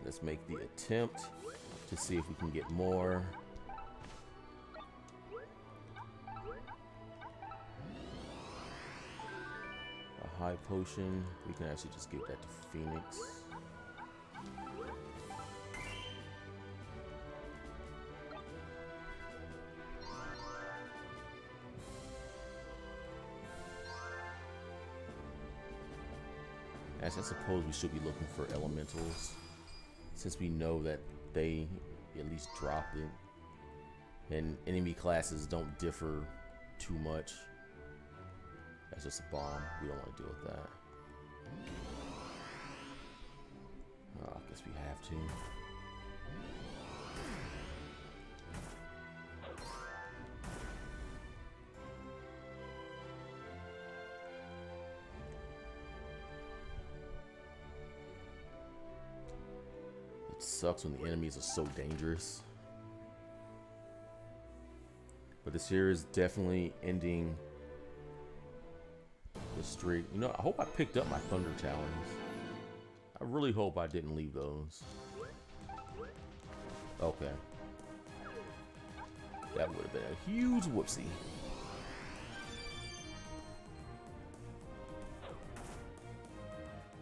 S1: Let's make the attempt to see if we can get more. A high potion. We can actually just give that to Phoenix. Actually, I suppose we should be looking for elementals, since we know that they at least dropped it, and enemy classes don't differ too much. That's just a bomb. We don't want to deal with that. Oh, I guess we have to. It sucks when the enemies are so dangerous. But this here is definitely ending the streak. You know, I hope I picked up my Thunder Talons. I really hope I didn't leave those. Okay. That would have been a huge whoopsie.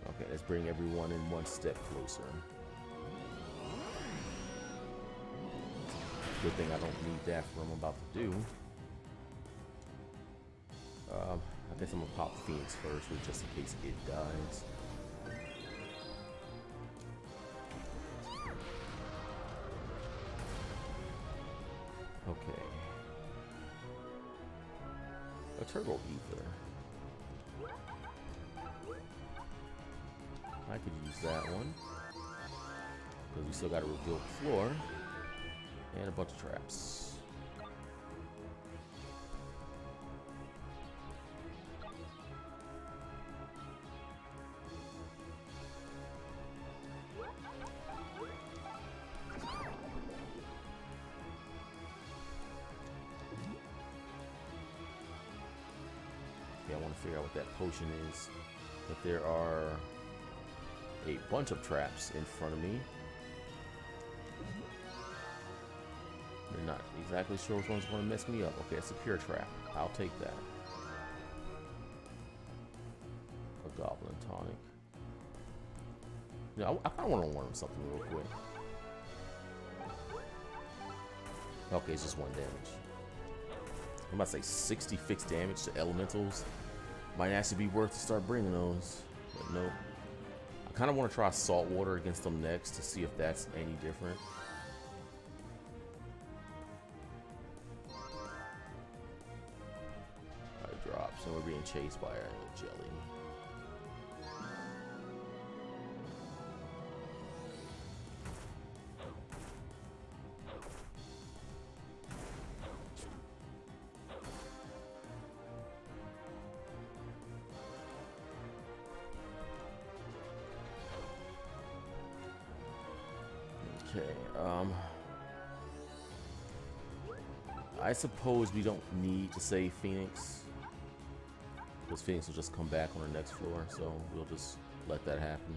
S1: Okay, let's bring everyone in one step closer. Good thing I don't need that for what I'm about to do. I guess I'm gonna pop Phoenix first, just in case it dies. Okay. A Turbo Ether. I could use that one. Because we still got a revealed floor. And a bunch of traps. I want to figure out what that potion is. But there are a bunch of traps in front of me. They're not exactly sure which one's going to mess me up. Okay, it's a pure trap. I'll take that. A goblin tonic. You know, I kind of want to learn something real quick. Okay, it's just 1 damage. I'm about to say 60 fixed damage to elementals. Might actually be worth to start bringing those, but nope. I kind of want to try salt water against them next to see if that's any different. Alright, drops, and we're being chased by a jelly. Okay, I suppose we don't need to save Phoenix, because Phoenix will just come back on our next floor, so we'll just let that happen.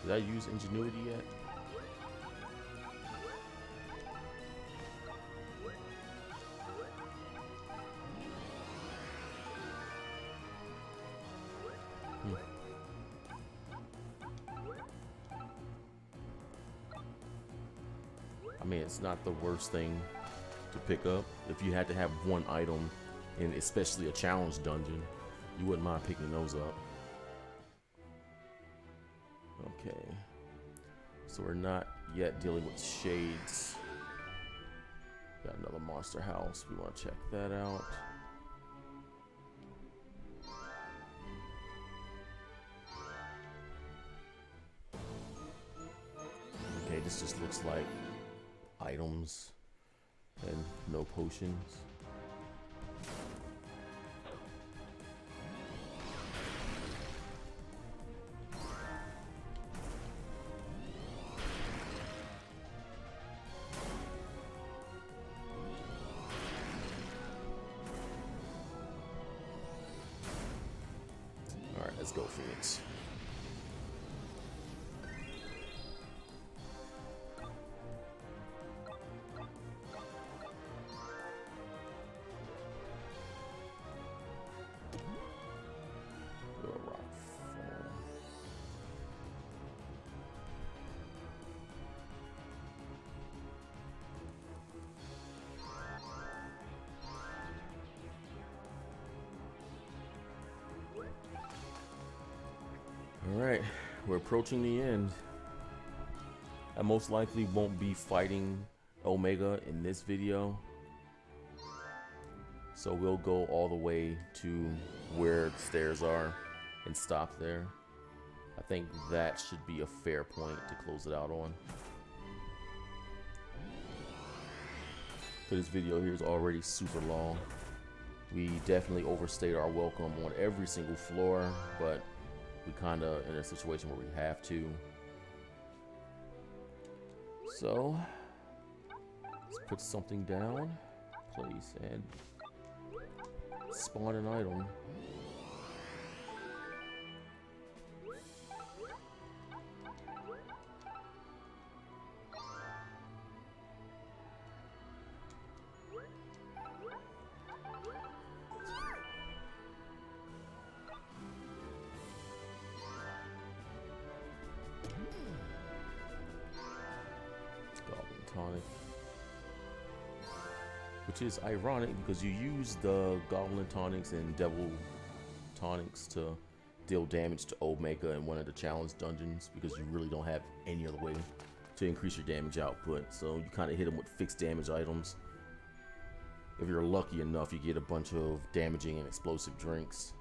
S1: Did I use Ingenuity yet? I mean, it's not the worst thing to pick up. If you had to have one item, and especially a challenge dungeon, you wouldn't mind picking those up. Okay. So we're not yet dealing with shades. Got another monster house. We want to check that out. Okay, this just looks like items and no potions. Alright, let's go, Phoenix. Alright, we're approaching the end. I most likely won't be fighting Omega in this video. So we'll go all the way to where the stairs are and stop there. I think that should be a fair point to close it out on. So this video here is already super long. We definitely overstayed our welcome on every single floor, but we kind of in a situation where we have to. So let's put something down, place, and spawn an item. Tonic, which is ironic because you use the Goblin Tonics and Devil Tonics to deal damage to Omega in one of the challenge dungeons because you really don't have any other way to increase your damage output. So you kind of hit them with fixed damage items. If you're lucky enough, you get a bunch of damaging and explosive drinks.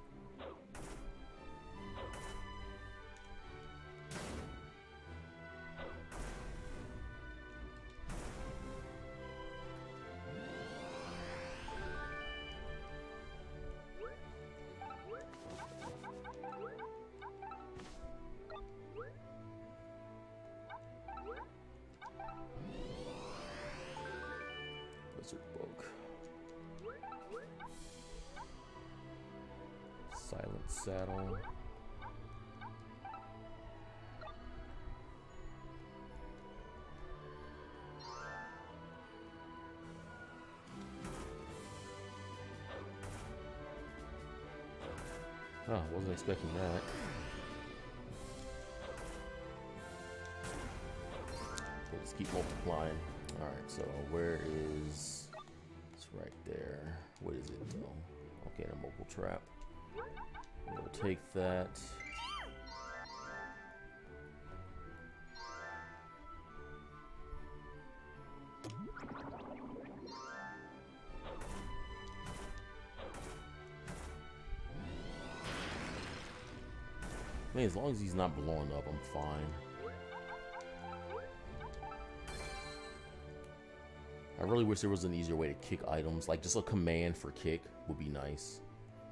S1: Book. Silent Saddle. Oh, wasn't expecting that. Let's keep multiplying. Alright, so where is... It's right there. What is it though? Okay, a mobile trap. We'll take that. Man, as long as he's not blowing up, I'm fine. I really wish there was an easier way to kick items. Like just a command for kick would be nice.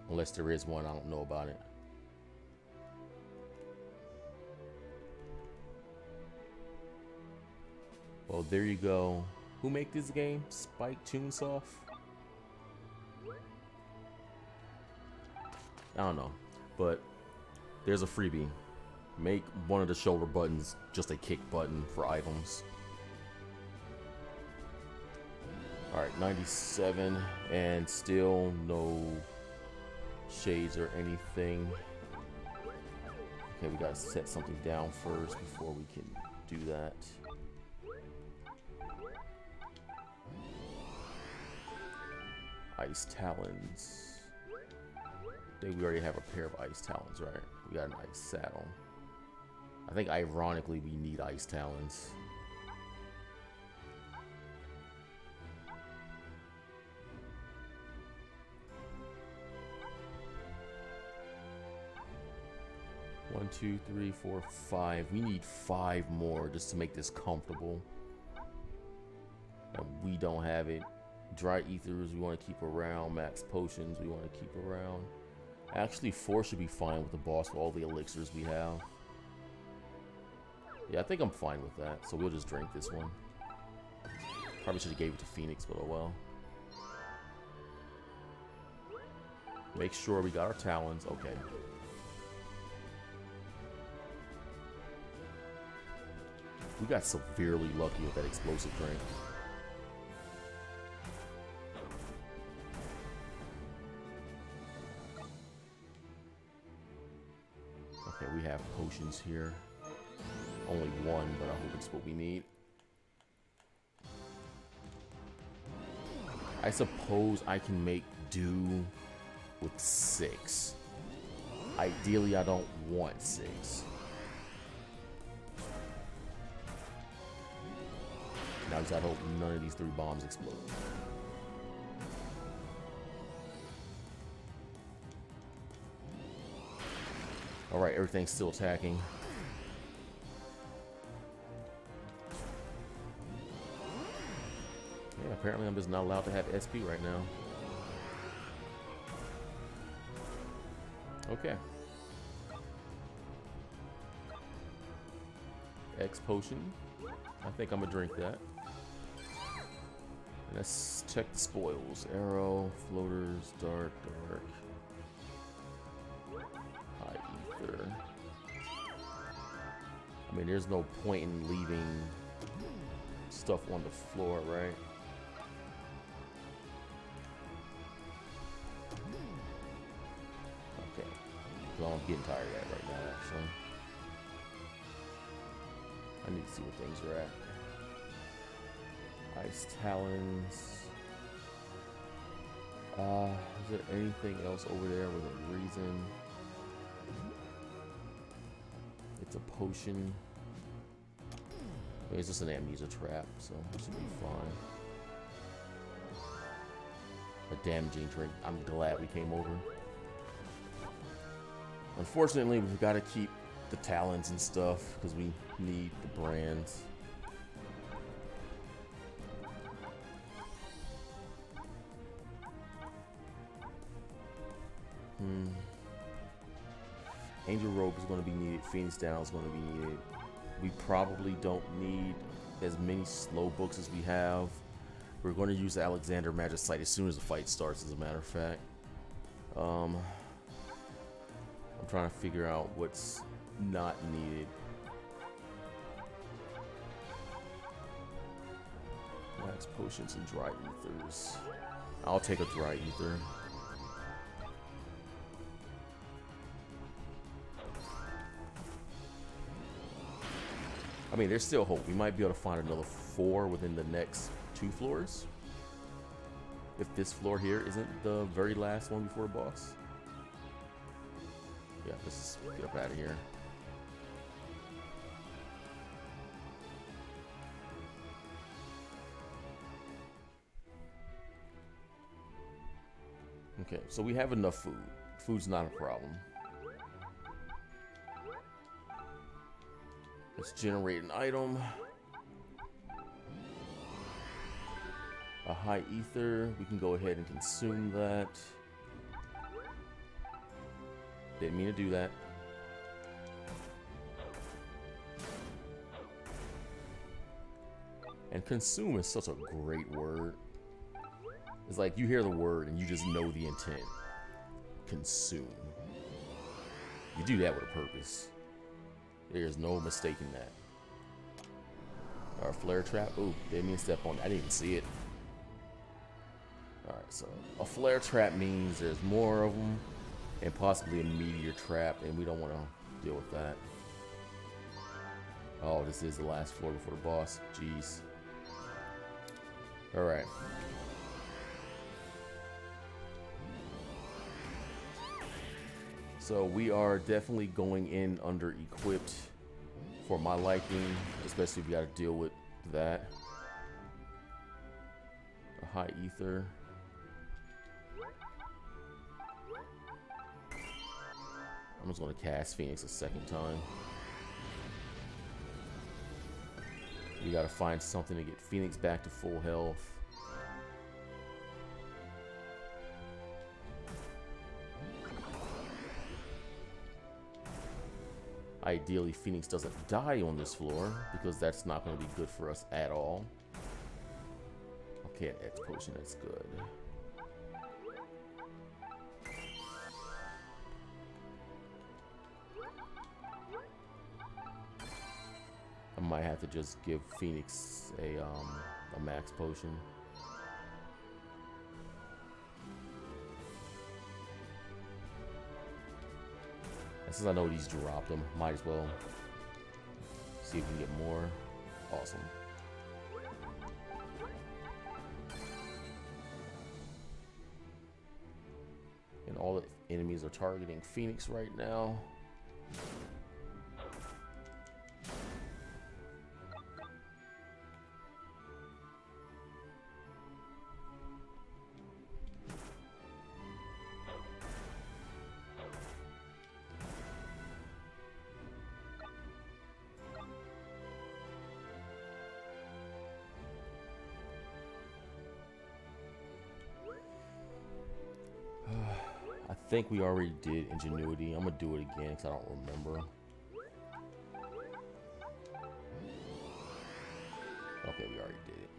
S1: Unless there is one, I don't know about it. Well, there you go. Who make this game? Spike Toonsoft? I don't know. But there's a freebie. Make one of the shoulder buttons just a kick button for items. Alright, 97, and still no shades or anything. Okay, we gotta set something down first before we can do that. Ice Talons. I think we already have a pair of Ice Talons, right? We got an Ice Saddle. I think ironically we need Ice Talons. One, two, three, four, five. We need 5 more just to make this comfortable. And we don't have it. Dry ethers we want to keep around. Max potions we want to keep around. Actually, 4 should be fine with the boss for all the elixirs we have. Yeah, I think I'm fine with that. So we'll just drink this one. Probably should have gave it to Phoenix, but oh well. Make sure we got our talons. Okay. We got severely lucky with that explosive drink. Okay, we have potions here. Only 1, but I hope it's what we need. I suppose I can make do with 6. Ideally, I don't want 6. Now I just gotta hope none of these 3 bombs explode. Alright, everything's still attacking. Yeah, apparently I'm just not allowed to have SP right now. Okay. X potion. I think I'm gonna drink that. Let's check the spoils. Arrow, floaters, dark. High ether. I mean, there's no point in leaving stuff on the floor, right? Okay. Well, I'm getting tired of that right now, actually. I need to see what things are at. Ice Talons. Is there anything else over there with a reason? It's a potion. I mean, it's just an amnesia trap, so it should be fine. A damaging drink. I'm glad we came over. Unfortunately, we've got to keep the talons and stuff because we need the brands. Angel Robe is going to be needed. Phoenix Down is going to be needed. We probably don't need as many slow books as we have. We're going to use the Alexander Magicite as soon as the fight starts, as a matter of fact. I'm trying to figure out what's not needed. Max potions and dry ethers. I'll take a dry ether. I mean, there's still hope. We might be able to find another 4 within the next 2 floors. If this floor here isn't the very last one before the boss. Yeah, let's get up out of here. Okay, so we have enough food. Food's not a problem. Let's generate an item. A high ether. We can go ahead and consume that. Didn't mean to do that. And consume is such a great word. It's like you hear the word and you just know the intent. Consume. You do that with a purpose. There's no mistaking that. Our flare trap. Oh, didn't mean to step on that. I didn't even see it. Alright, so a flare trap means there's more of them and possibly a meteor trap, and we don't want to deal with that. Oh, this is the last floor before the boss. Jeez. Alright. So we are definitely going in under equipped. for my liking, especially if you got to deal with that. A high ether. I'm just going to cast Phoenix a second time. We got to find something to get Phoenix back to full health. Ideally, Phoenix doesn't die on this floor, because that's not going to be good for us at all. Okay, an X potion, that's good. I might have to just give Phoenix a max potion. And since I know he's dropped them, might as well see if we can get more. Awesome. And all the enemies are targeting Phoenix right now. I think we already did Ingenuity. I'm gonna do it again because I don't remember. Okay, we already did it.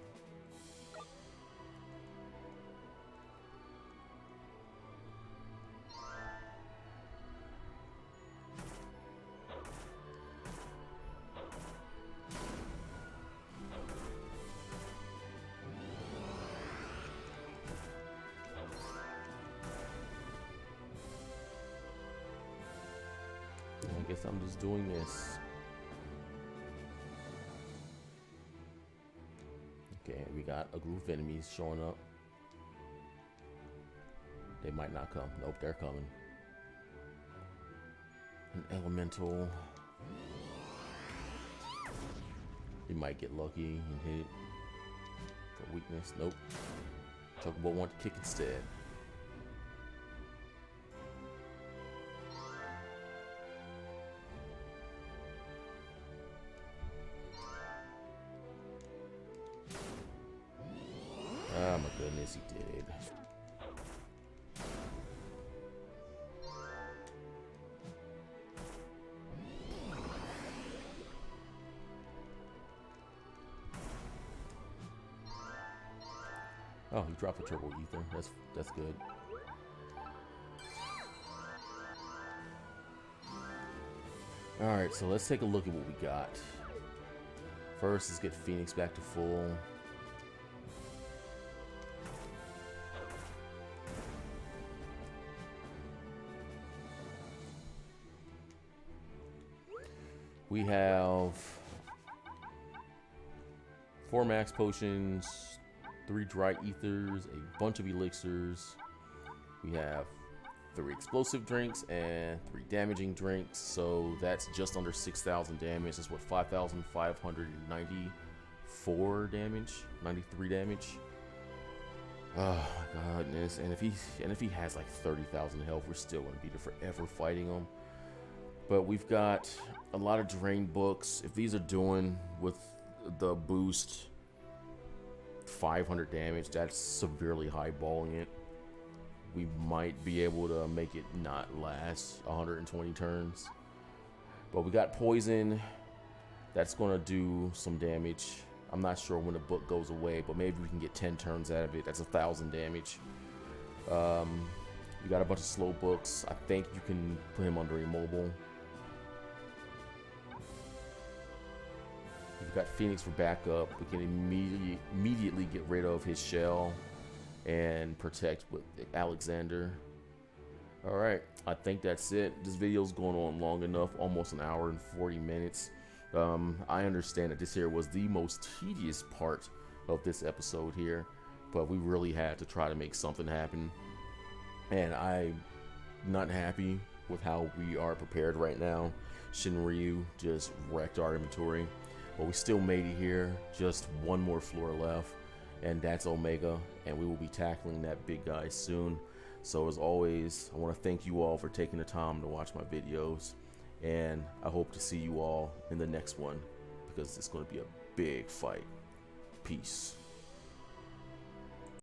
S1: I guess I'm just doing this. Okay, we got a group of enemies showing up. They might not come. Nope, they're coming. An elemental. We might get lucky and hit for weakness. Nope. Chocobo want to kick instead. Oh my goodness, he did. Oh, he dropped a turbo ether. That's good. All right, so let's take a look at what we got. First, let's get Phoenix back to full. We have 4 max potions, 3 dry ethers, a bunch of elixirs. We have 3 explosive drinks and 3 damaging drinks. So that's just under 6,000 damage. That's what, 5,594 damage, 93 damage. Oh my goodness! And if he has like 30,000 health, we're still gonna be there forever fighting him. But we've got a lot of drain books. If these are doing with the boost 500 damage, that's severely highballing it. We might be able to make it not last 120 turns. But we got poison. That's going to do some damage. I'm not sure when the book goes away, but maybe we can get 10 turns out of it. That's 1,000 damage. We got a bunch of slow books. I think you can put him under immobile. We've got Phoenix for backup. We can immediately get rid of his shell and protect with Alexander. All right, I think that's it. This video's going on long enough, almost an hour and 40 minutes. I understand that this here was the most tedious part of this episode here, but we really had to try to make something happen. And I'm not happy with how we are prepared right now. Shinryu just wrecked our inventory, but we still made it here. Just one more floor left, and that's Omega, and we will be tackling that big guy soon. So as always, I want to thank you all for taking the time to watch my videos, and I hope to see you all in the next one, because it's going to be a big fight. Peace.